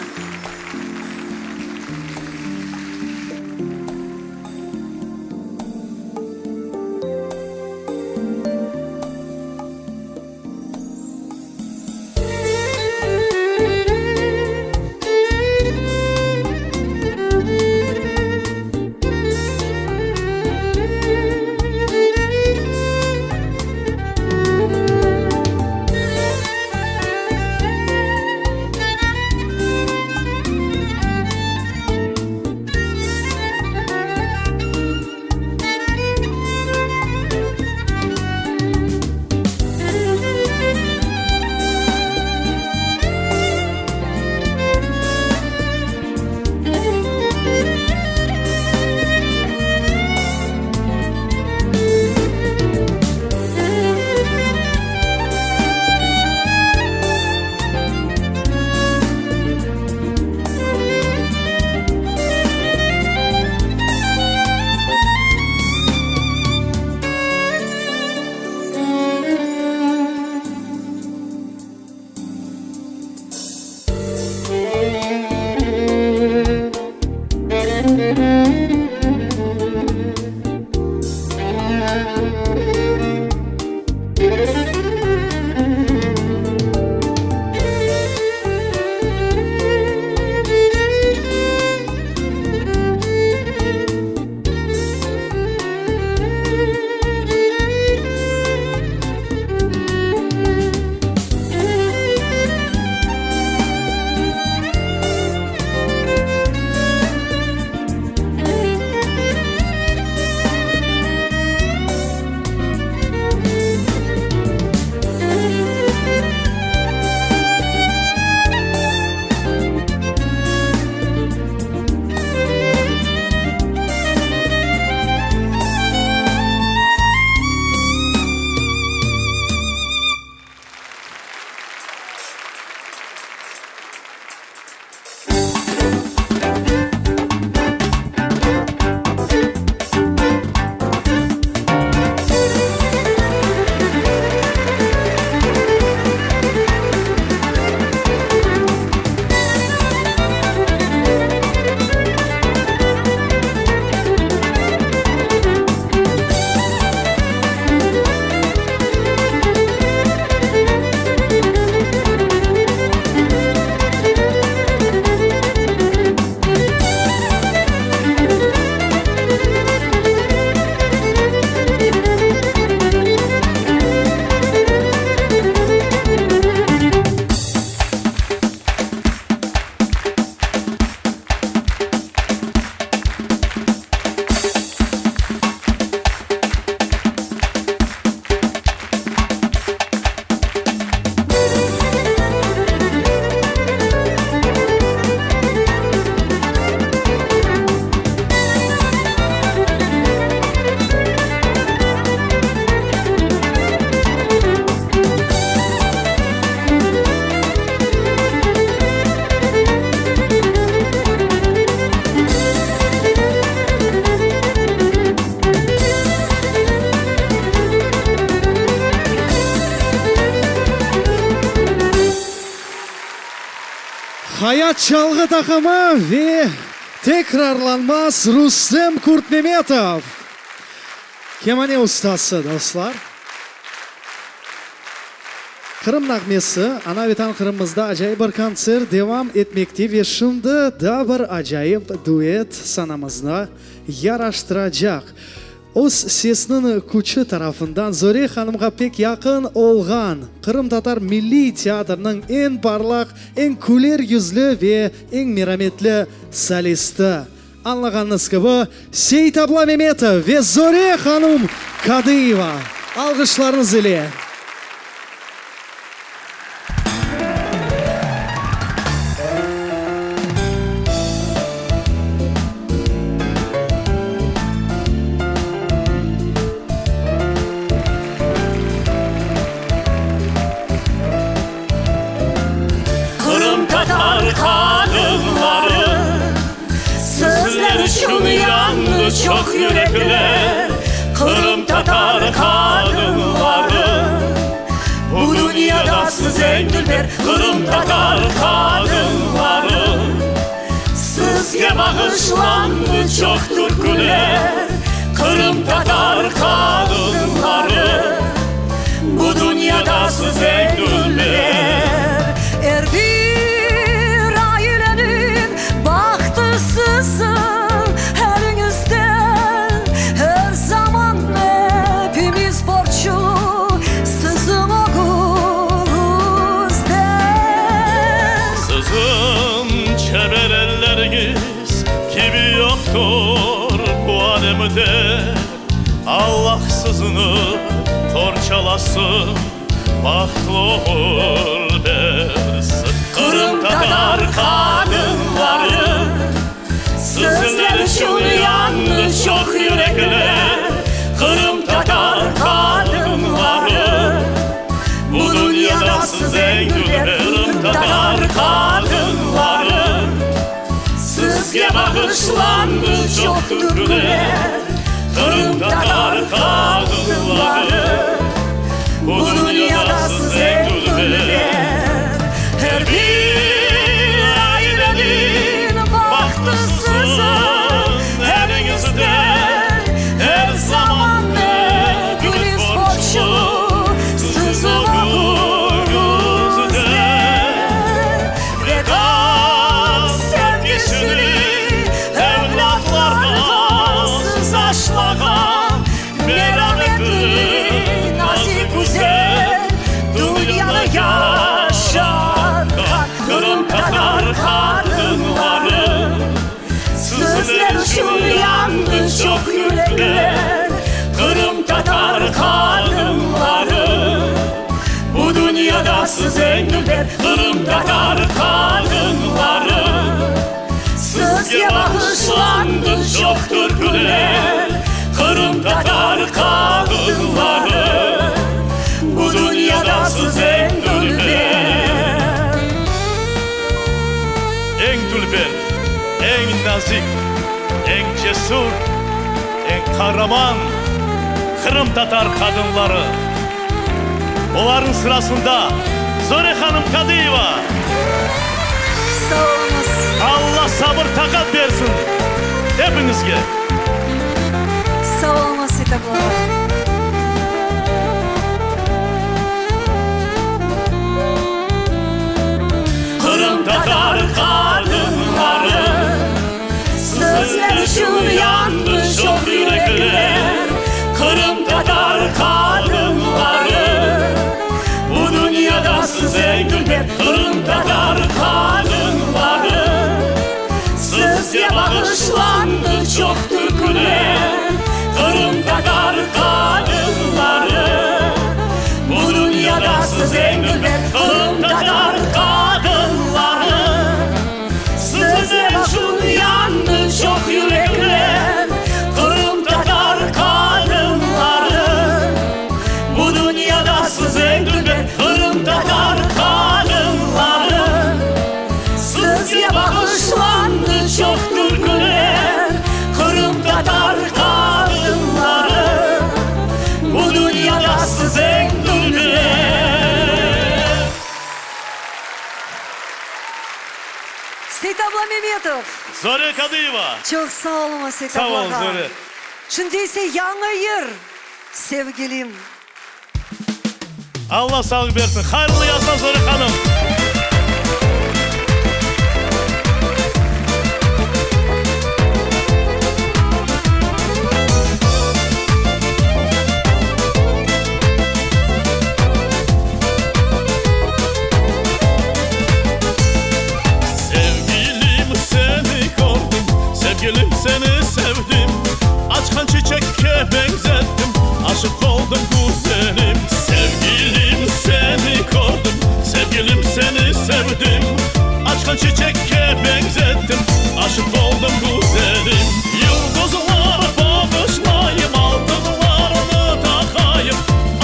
S2: Hayat Çalgı takımı ve tekrarlanmaz Rustem Kurtmemetov. Kemane ustası dostlar. Kırım nağmesi, ana vatan Kırım'ımızda acayip bir konser devam etmekte ve şimdi da bir acayip duet sanamızda yaraştıracak. Öz sesinin kuchu tarafından Zore Hanım'a pek yakın olgan Kırım Tatar Milli Teatrı'nın en parlak, en güler yüzlü ve en merhametli solisti. Anlagannız gibi Seyit Abla Memetov ve Zore Hanım Kadıeva. Alkışlarınız ile.
S6: Kırım Tatar kadınları sözleri şunu yandı çok yürekler. Kırım Tatar kadınları bu dünyada size güler. Kırım Tatar kadınları sizge bağışlandı çok türküler. Kırım Tatar kadınları bu dünyada size güler.
S1: Er bir ailenin bahtısısın herinizden. Her zaman hepimiz borçlu sizin oğlunuzdan.
S6: Sizin çevrelleriniz gibi yoktur bu alemde. Allah sizini torçalasın, bahtlı olur dersin. Kırım Tatar kadınları sizler şunu yandı çok yürekler. Kırım Tatar kadınları bu dünyada size güler. Kırım Tatar kadınları sizge bağışlandı çok türküler. Kırım Tatar kadınları bu dünyada size güler. Her bir ailenin bahtısısın elinizde. Her zaman hepimiz borçlu sizin oğlunuzdan. Veda sevgisini evlatlardan siz aşlagan merhametli nazik güzel dünyanı yaşarken. Kırım Tatar kadınları sizler için yandı çok yürekler. Kırım Tatar kadınları bu dünyada size güler. Kırım Tatar kadınları sizge bağışlandı çok türküler. Kırım Tatar kadınları bu dünyada size güler. En dülber, en nazik, en cesur, en kahraman Kırım Tatar kadınları. Onların sırasında Zore Hanım Kadıeva.
S1: Sağ olunuz.
S6: Allah sabır takat versin hepinizge.
S1: Sağ olunuz Seyit abla.
S6: Kırım Tatar kadınları sizler için yandı çok yürekler. Kırım Tatar kadınları bu dünyada size güler. Kırım Tatar kadınları sizge bağışlandı çok türküler. Kırım Tatar kadınları bu dünyada size güler. Kırım Tatar kadınları sizler için yandı çok yürekler. Kırım Tatar kadınları bu dünyada size güler. Kırım Tatar kadınları sizge bağışlandı çok türküler. Kırım Tatar kadınları bu dünyada size güler.
S1: Mehmetov.
S6: Zore Kadıva.
S1: Çok sağ olun Aset
S6: Sağ ol
S1: ablağa.
S6: Zore.
S1: Şimdi ise yanı yer sevgilim.
S6: Allah sağlık versin. Hayırlı yazma Zore Hanım. Sevgilim seni gördüm, sevgilim seni sevdim. Açkan çiçekke benzettim, aşık oldum güzelim. Sevgilim seni gördüm, sevgilim seni sevdim. Açkan çiçekke benzettim, aşık oldum güzelim. Yıldızlara bağışlayayım, altınlarını takayım.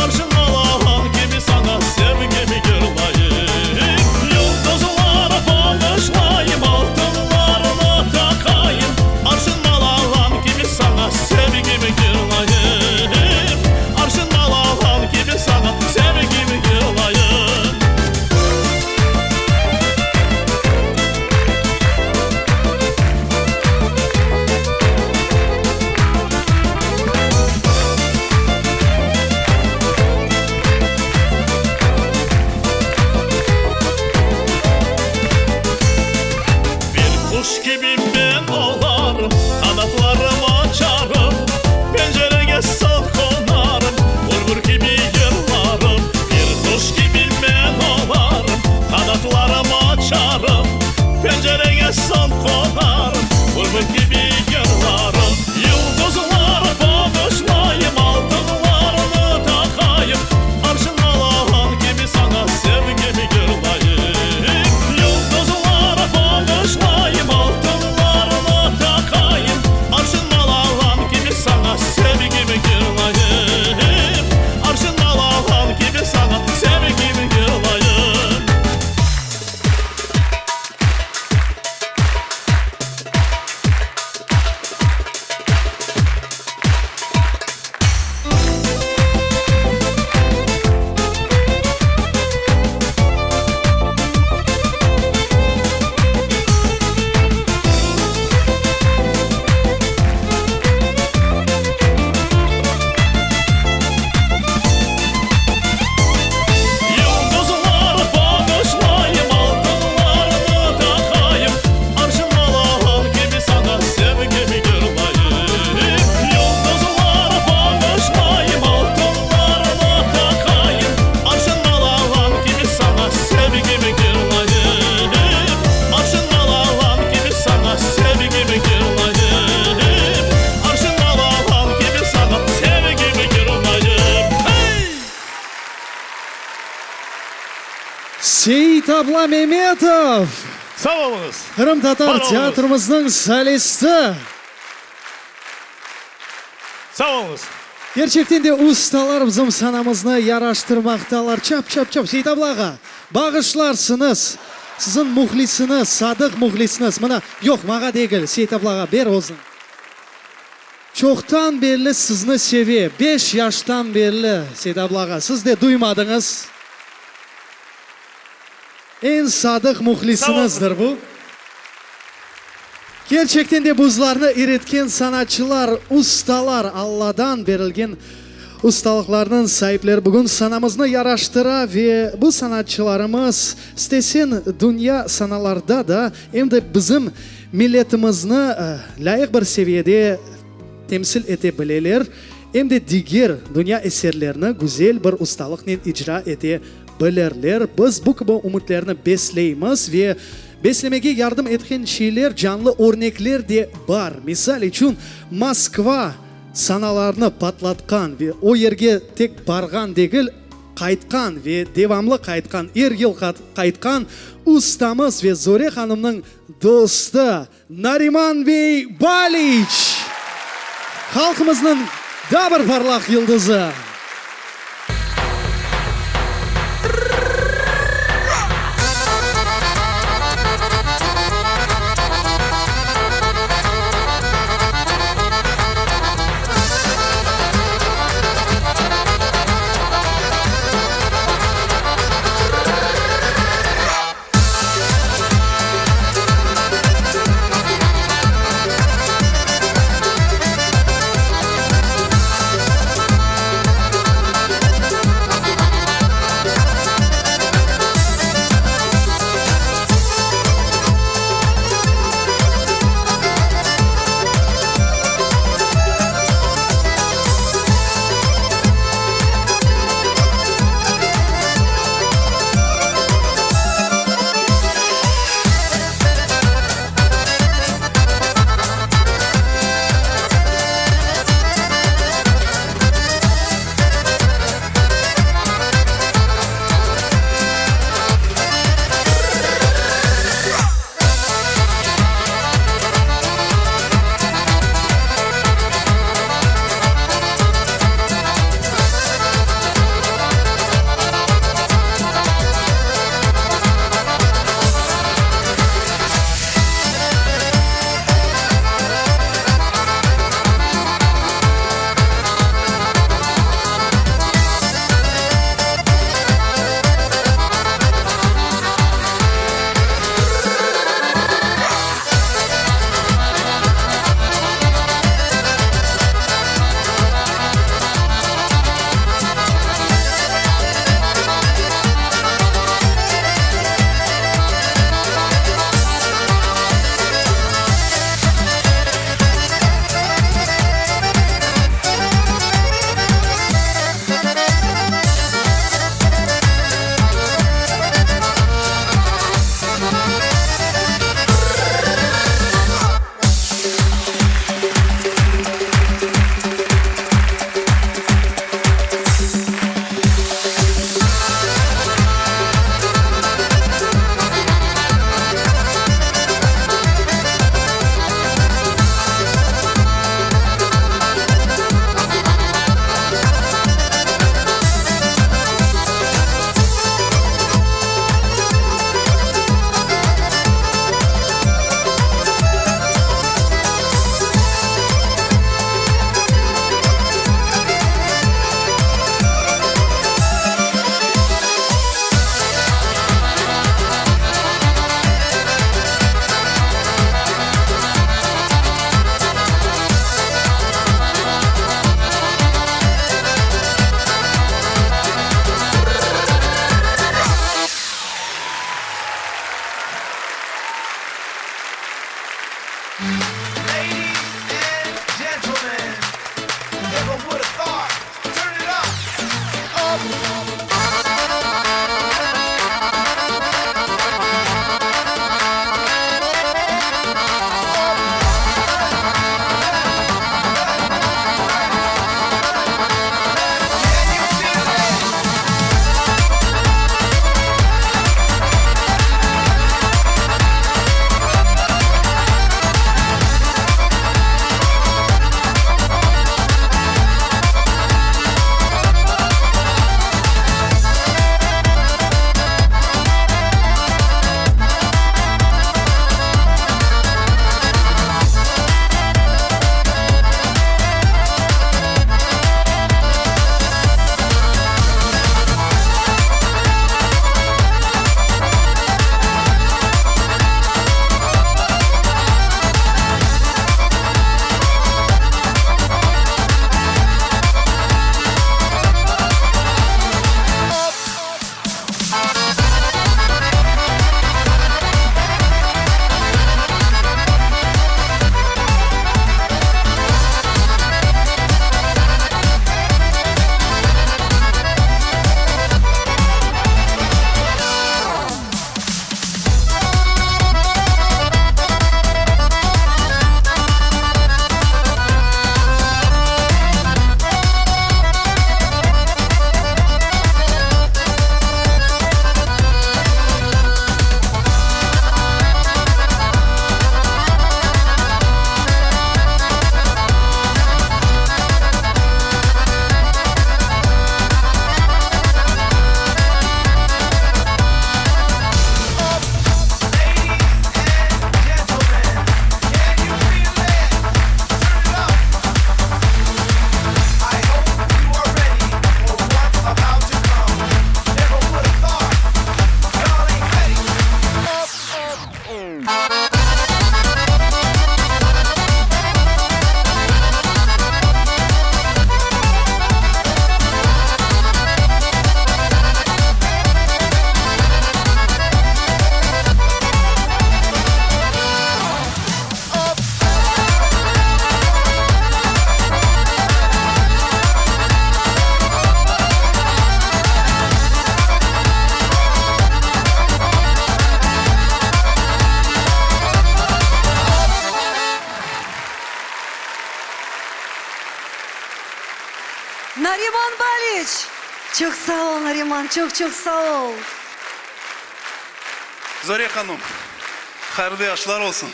S6: Arşın Allah'ın gibi sana sevgimi gırlayayım. Yıldızlara bağışlayayım, altınlarını takayım. Arşın Allah'ın gibi sana sevgimi gırlayayım. Arşın Allah'ın gibi sana sevgimi gırlayayım. Bir kuş gibi ben olarım, kanatlarımı açarım. Pencereye sal konarım, bulbul gibi yırlarım. Bir kuş gibi ben olarım, kanatlarımı açarım. Pencereye sal konarım, bulbul gibi yırlarım. Yıldızlara bağışlayayım, altınlarını takayım. Arşın Allah'ın gibi sana sevgimi gırlayayım. Yıldızlara bağışlayayım, altınlarını takayım. Arşın Allah'ın gibi sana sevgimi gırlayayım. Arşın Allah'ın gibi sana sevgimi gırlayayım. Yıldızlara bağışlayayım, altınlarını takayım. Arşın Allah'ın gibi sana sevgimi gırlayayım. Yıldızlara bağışlayayım, altınlarını takayım. Arşın Allah'ın gibi sana sevgimi gırlayayım. Arşın Allah'ın gibi sana sevgimi gırlayayım. Arşın Allah'ın gibi sana sevgimi gırlayayım. Hey!
S2: Seyit abla Mehmetov.
S6: Sağ olunuz.
S2: Kırım Tatar
S6: Var olunuz.
S2: Tiyatrımızın solisti.
S6: Sağ olunuz.
S2: Gerçekten de ustalar bizim sanamızı yaraştırmaktalar. Çap çap çap. Seyit ablağa bağışlarsınız. Sizin muhlisiniz, sadık muhlisiniz. Mana yok mağa değil. Seyit ablağa ber olsun. Çoktan belli sizni seviyor. 5 yaştan belli Seyit ablağa. Siz de duymadınız. En sadık muhlisinizdir bu. Gerçekten de buzlarını eritken sanatçılar, ustalar, Allah'dan verilgen ustalıklarının sahipleri bugün sanamızı yaraştıra ve bu sanatçılarımız istesin dünya sanalarda da hem de bizim milletimizni layık bir seviyede temsil edebilirler. Hem de diğer dünya eserlerini güzel bir ustalıkla icra edebilirler. Biz bu gibi umutlarını besleyimiz ve beslemege yardım etken şeyler, canlı örnekler de var. Misal için Moskva sanalarını patlatkan ve o yerge tek bargan değil, qaytkan ve devamlı qaytkan, yıl qaytkan ustamız ve Zore Hanım'ın dostu Nariman Bey Baliç. Halkımızın da bir parlak yıldızı.
S1: Çok sağ ol Naриман, çok sağ ol.
S9: Zoriya Hanım, hayırlı yaşlar olsun.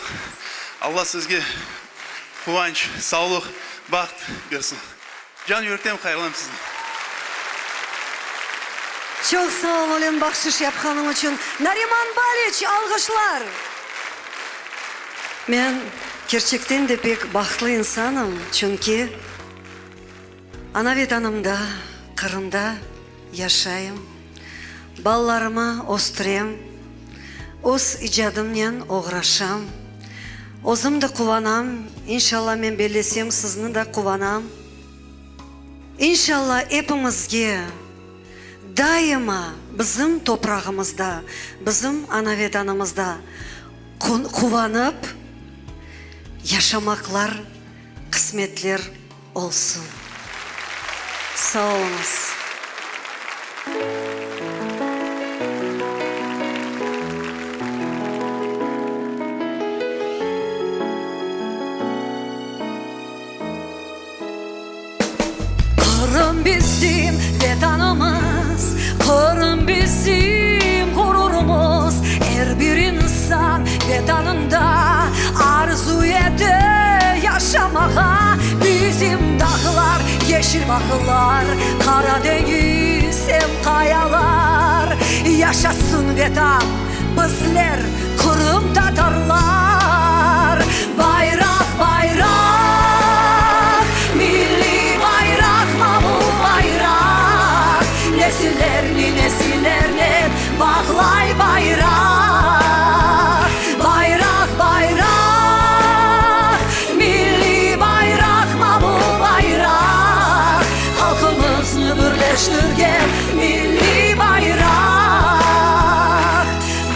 S9: Allah sizge kuvvanç, sağlık, baxt versin. Can yürekten hayırlıyım sizni.
S1: Çok sağ ol Olen bahşiş yapkanım için. Naриман Baliç, alkışlar. Ben gerçekten de pek bahtlı insanım. Çünkü ana vatanımda, Kırım'da yaşayım. Ballarıma ostrayım. Öz icadımla uğraşam. Özüm de kuvanam. İnşallah ben belesem sizni de kuvanam. İnşallah hepimizge daima bizim toprağımızda, bizim ana vatanımızda kuvanıp yaşamaklar, kısmetler olsun. Sağ olunuz. Kırım bizim vatanımız, Kırım bizim gururumuz. Her bir insan vatanında arzu eder yaşamaya. Bizim dağlar, yeşil bakılar, Karadeniz hem kayalar. Yaşasın vatan, bizler Kırım Tatarlar. Bayrak, bayrak, milli bayrak, mavi bayrak. Nesillerle bağlay bayrak. Bayrak, bayrak, milli bayrak, mavi bayrak. Halkımızı birleştirgen milli bayrak.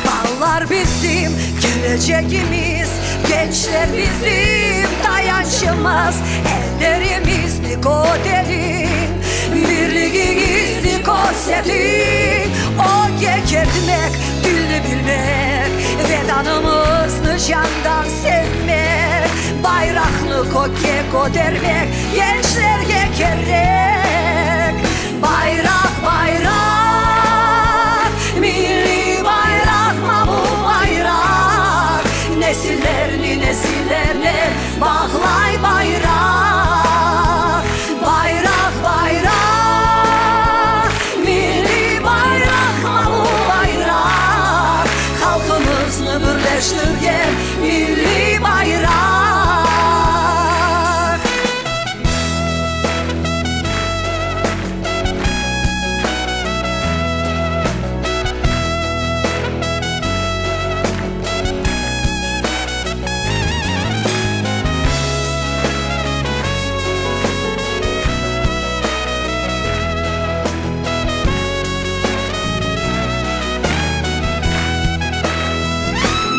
S1: Ballar bizim geleceğimiz, gençler bizim dayanışımız. Ellerimiz dikoderin, birliğimizi gösterin. O gekertmek, dilini bilmek, vatanımızı candan sevmek. Bayrağını koke kodermek, gençlerge gerek. Bayrak, bayrak, milli bayrak, mavi bayrak. Nesillerle bağlay bayrak. Bayrak, bayrak, milli bayrak, mavi bayrak. Halkımızı birleştirgen milli bayrak.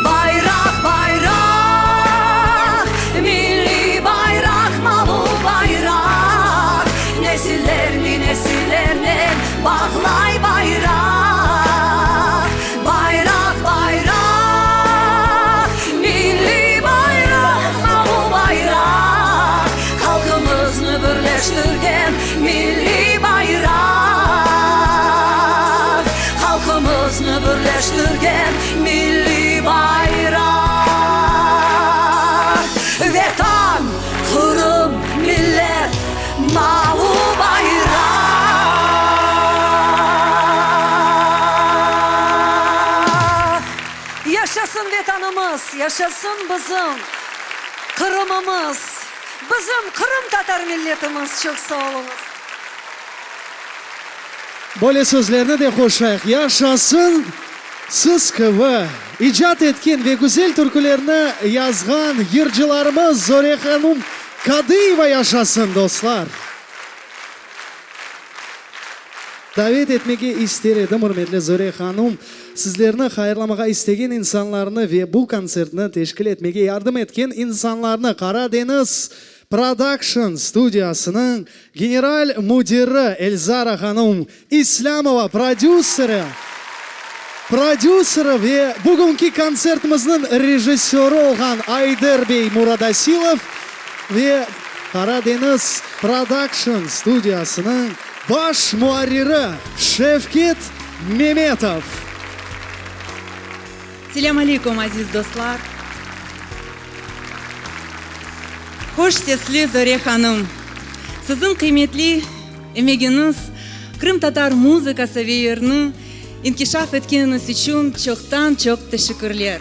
S1: Bayrak, bayrak, milli bayrak, mavi bayrak. Nesillerle bağlay bayrak. Bayrak, bayrak, milli bayrak, mavi bayrak. Halkımızı birleştirgen milli bayrak. Halkımızı birleştirgen milli bayrak. Vatan, Kırım, millet, mavi bayrak. Yaşasın vatanımız, yaşasın bizim Kırım'ımız, bizim Kırım Tatar milletimiz. Çok sağ olunuz.
S2: Böyle sözlerini de hoşlayık. Yaşasın siz kıvı. İcat etken ve güzel türkülerini yazgan yırcılarımız Zoriya Hanım Kadıyeva yaşasın dostlar. Davet etmege ister edim hürmetli Zoriya Hanım. Sizlerini hayırlamaga istegen insanlarını ve bu konsertini teşkil etmege yardım etken insanlarını Karadeniz Production studiyasının general müdiri Elzara Hanım İslamova prodüseri ve bugünkü konsertimizin rejissörü olan Ayder Bey Muradasilov ve Karadeniz Production studiyasının baş muharriri Şevket Memetov.
S10: Selam aleyküm aziz dostlar. Hoş sesli Zore Hanım. Sizin kıymetli emeğiniz Kırım Tatar muzikası ve yerini inkişaf etkeniniz için çok teşekkürler.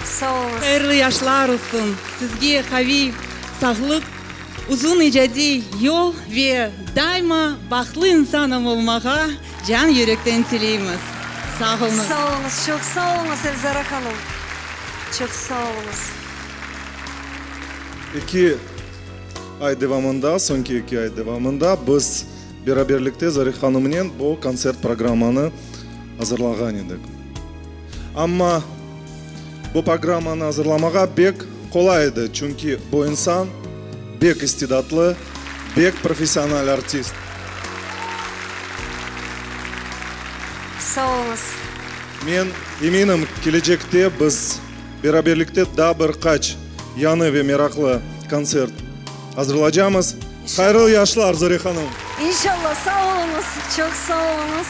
S1: Sağ olun.
S10: Hayırlı yaşlar olsun. Sizge kavi, sağlık, uzun icadi yol ve daima baklı insanım olmağa can yürekten tileyimiz. Sağ olun.
S1: Sağ olun. Çok sağ olun Elzara Hanım. Çok sağ olun.
S11: 2 ay devamında, sonki 2 ay devamında biz beraberlikte Zarif Hanım'ın bu konsert programını hazırlagan edik. Ama bu programını hazırlamağa pek kolaydı. Çünkü bu insan pek istidatlı, pek profesyonel artist.
S1: Sağ olun.
S11: Ben eminim gelecekte biz beraberlikte daha birkaç yanı ve meraklı konsert hazırlayacağız. Hayırlı yaşlar Zarif Hanım.
S1: İnşallah sağ olunuz. Çok sağ olunuz.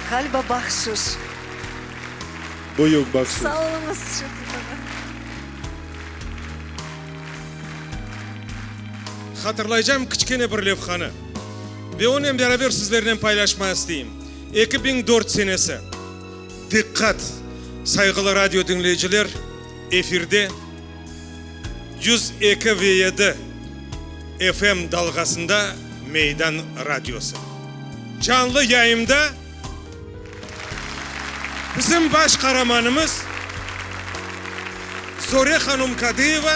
S1: Kalba bakşır.
S11: Büyük bakış.
S1: Sağ olunuz. Çok
S7: Hatırlayacağım kichkene bir levhani. Ve onunla beraber sizlerle paylaşmak isteyeyim. 2004 senesi. Dikkat! Saygılı radyo dinleyiciler, efirde 102,7 FM dalgasında Meydan Radyosu. Canlı yayımda bizim baş kahramanımız Zore Hanım Kadıyeva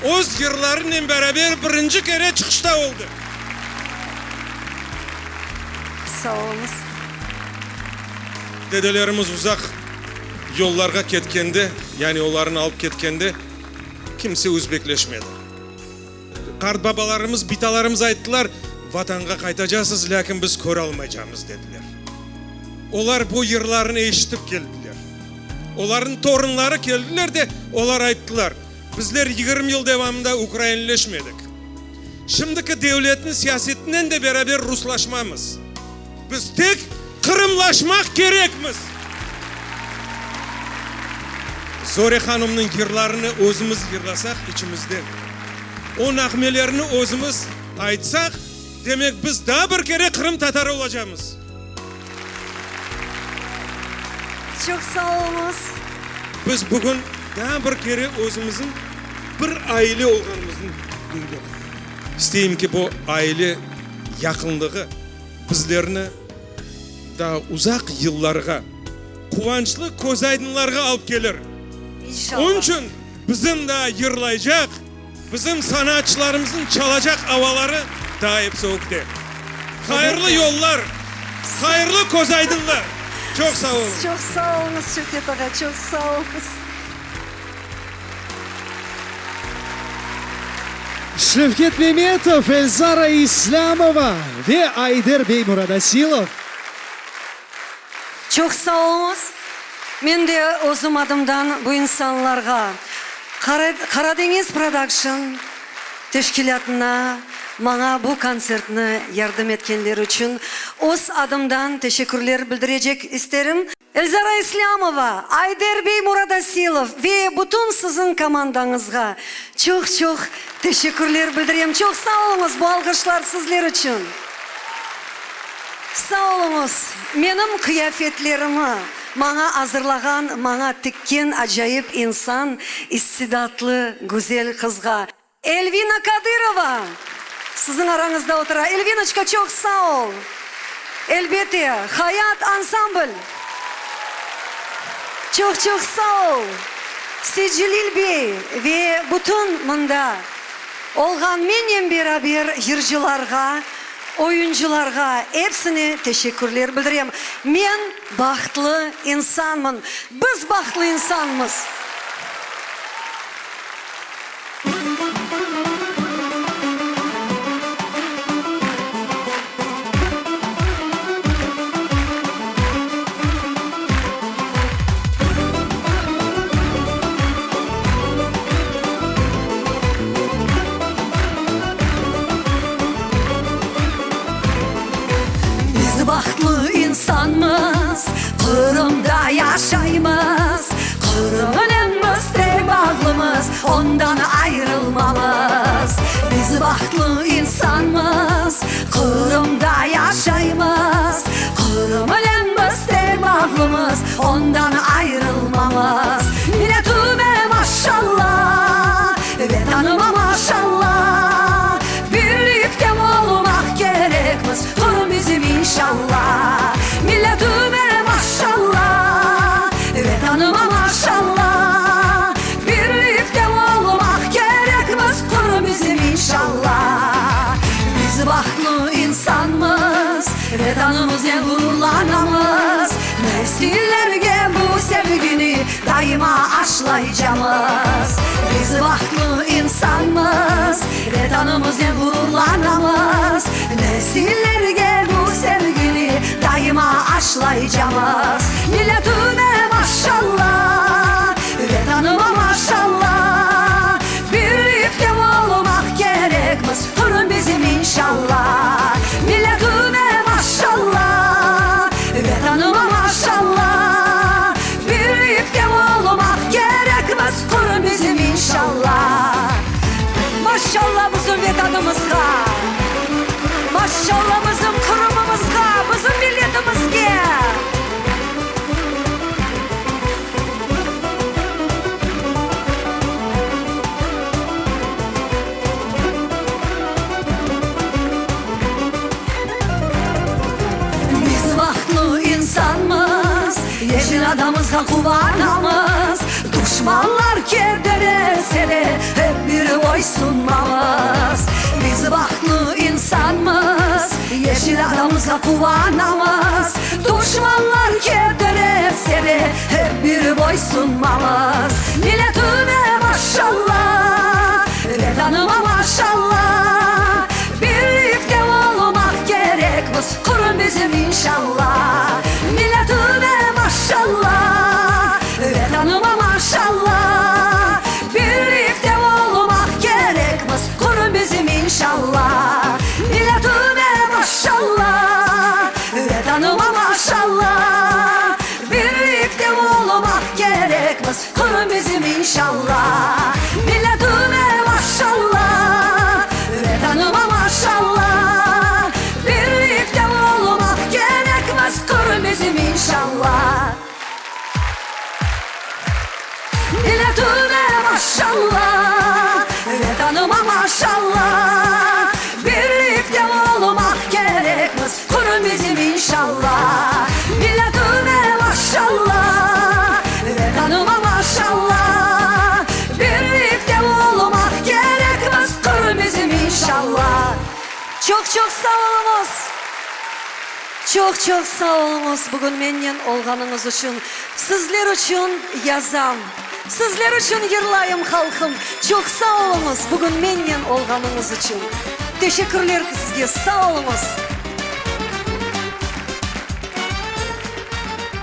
S7: öz yıllarıyla beraber birinci kere çıkışta oldu.
S1: sağ olunuz.
S7: Dedelerimiz uzak yollarga ketkendi, yani onlarını alıp ketkendi, kimse özbekleşmedi. Kart babalarımız, bitalarımız ayttılar, vatanga kaytacaksınız, lakin biz köre almayacağımız dediler. Onlar bu yıllarını eşitip geldiler. Onların torunları geldiler de, onlar ayttılar, bizler 20 yıl devamında Ukraynileşmedik. Şimdiki devletin siyasetinden de beraber Ruslaşmamız. Biz tek Kırımlaşmak gerekmiz. Zore Hanım'ın yırlarını özümüz yırlasak içimizden. O nakmelerini özümüz aytsak, demek biz daha bir kere Kırım Tatarı olacağımız.
S1: Çok sağ olunuz.
S7: Biz bugün daha bir kere özümüzün bir aile olganımızın duyduk. İsteyim ki bu aile yakınlığı bizlerini daha uzak yıllarga, kuvançlı koz aydınlarga alıp gelir.
S1: İnşallah.
S7: Onun için bizim daha yırlayacak, bizim sanatçılarımızın çalacak havaları daha hep soğuk değil. Hayırlı yollar, hayırlı koz aydınlar. Çok sağ olun.
S1: Çok sağ olunuz Şevket Ağa. Çok sağ olunuz.
S2: Şevket Memetov, Elzara İslamova ve Ayder Beymuradasilov.
S1: Çok sağ olunuz. Ben de özüm adımdan bu insanlarga Karadeniz Production teşkilatına bana bu konsertini yardım etkenler için öz adımdan teşekkürler bildirecek isterim. Elzara İslamova, Ayder Beymuradasilov ve bütün sizin komandanızga çok teşekkürler bildireyim. Çok sağ olunuz bu alkışlar sizler için. Sağ olunuz. Benim kıyafetlerimi bana hazırlagan, bana tikken acayip insan, istidatlı, güzel kızga. Elvina Kadyrova. Sizin aranızda oturan. Elvinaçka çok sağ ol. Elbette. Hayat Ensemble. Çok sağ ol. Secilil Bey ve bütün mında olgan menle beraber yırcılarga, oyuncularga hepsine teşekkürler bildireyim. Men bahtlı insanmın. Biz bahtlı insanmız. Kırım'da yaşayımız, Kırım'ımız tek bağlımız, ondan ayrılmamız. Biz bahtlı insanmız, Kırım'da yaşayımız, Kırım'ımız tek bağlımız, ondan ayrılmamız. Milletime maşallah, vatanıma maşallah, birlikte olmak gerekmez, Kırım bizim inşallah. Milletime maşallah, vatanıma maşallah, birlikte olmak gerekmez, Kırım bizim inşallah. Biz bahtlı insanımız, vatanımızla gururlanamız, nesillerge bu sevgini daima aşlayacağız. Biz bahtlı insanımız, vatanımızla gururlanamız, nesillerge bu sevgini daima aşlayacağız. Milletime maşallah, vatanıma maşallah, birlikte olmak gerekmez, Kırım bizim inşallah. Milletime maşallah, vatanıma maşallah, birlikte olmak gerekmez, Kırım bizim inşallah. Maşallah bizim vatanımızga, maşallah bizim Kırım'ımızga, bizim milletimizge. Biz bahtlı insanımız, yeşil adamızla kuvanamız, düşmanlar kederse de hep bir boysunmamız. Biz bahtlı insanımız, yeşil adamızla kuvanamız, düşmanlar kederse de hep bir boysunmamız. Milletime maşallah, vatanıma maşallah, birlikte olmak gerekmez, Kırım bizim inşallah. Milletime maşallah, vatanıma maşallah, birlikte olmak gerekmez, Kırım bizim inşallah. Milletime maşallah, vatanıma maşallah, birlikte olmak gerekmez, Kırım bizim inşallah. Milletime maşallah, vatanıma maşallah, birlikte olmak gerekmez, Kırım bizim inşallah. Milletime maşallah, vatanıma maşallah, birlikte olmak gerekmez, Kırım bizim inşallah. Milletime maşallah, vatanıma maşallah, birlikte olmak gerekmez, Kırım bizim inşallah. Çok sağ olunuz. Çok sağ olunuz bugün menden olganınız için. Sizler için yazam. Sizler için yırlayım halkım. Çok sağ olunuz bugün menden olganınız için. Teşekkürler sizge, sağ olunuz.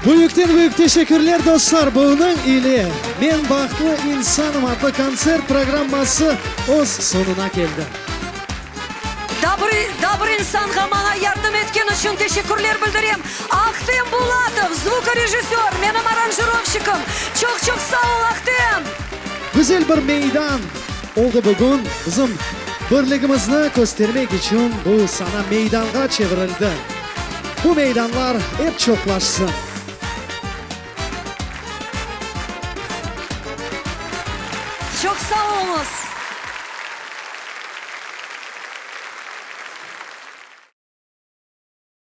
S2: Büyük teşekkürler dostlar. Bunun ile Men Bahtlı İnsanım adlı konser programması öz sonuna geldi.
S1: Добрый insanға bana yardım etken için teşekkürler bildireyim. Ахтем Булатов, звукорежиссер, benim aranjировщиком. Çok sağ ol Ахтем.
S2: Güzel bir meydan oldu bugün. Bizim birligimizni göstermek için bu sana meydanga çevrildi. Bu meydanlar hep çoklaşsın.
S1: Çok sağ olunuz.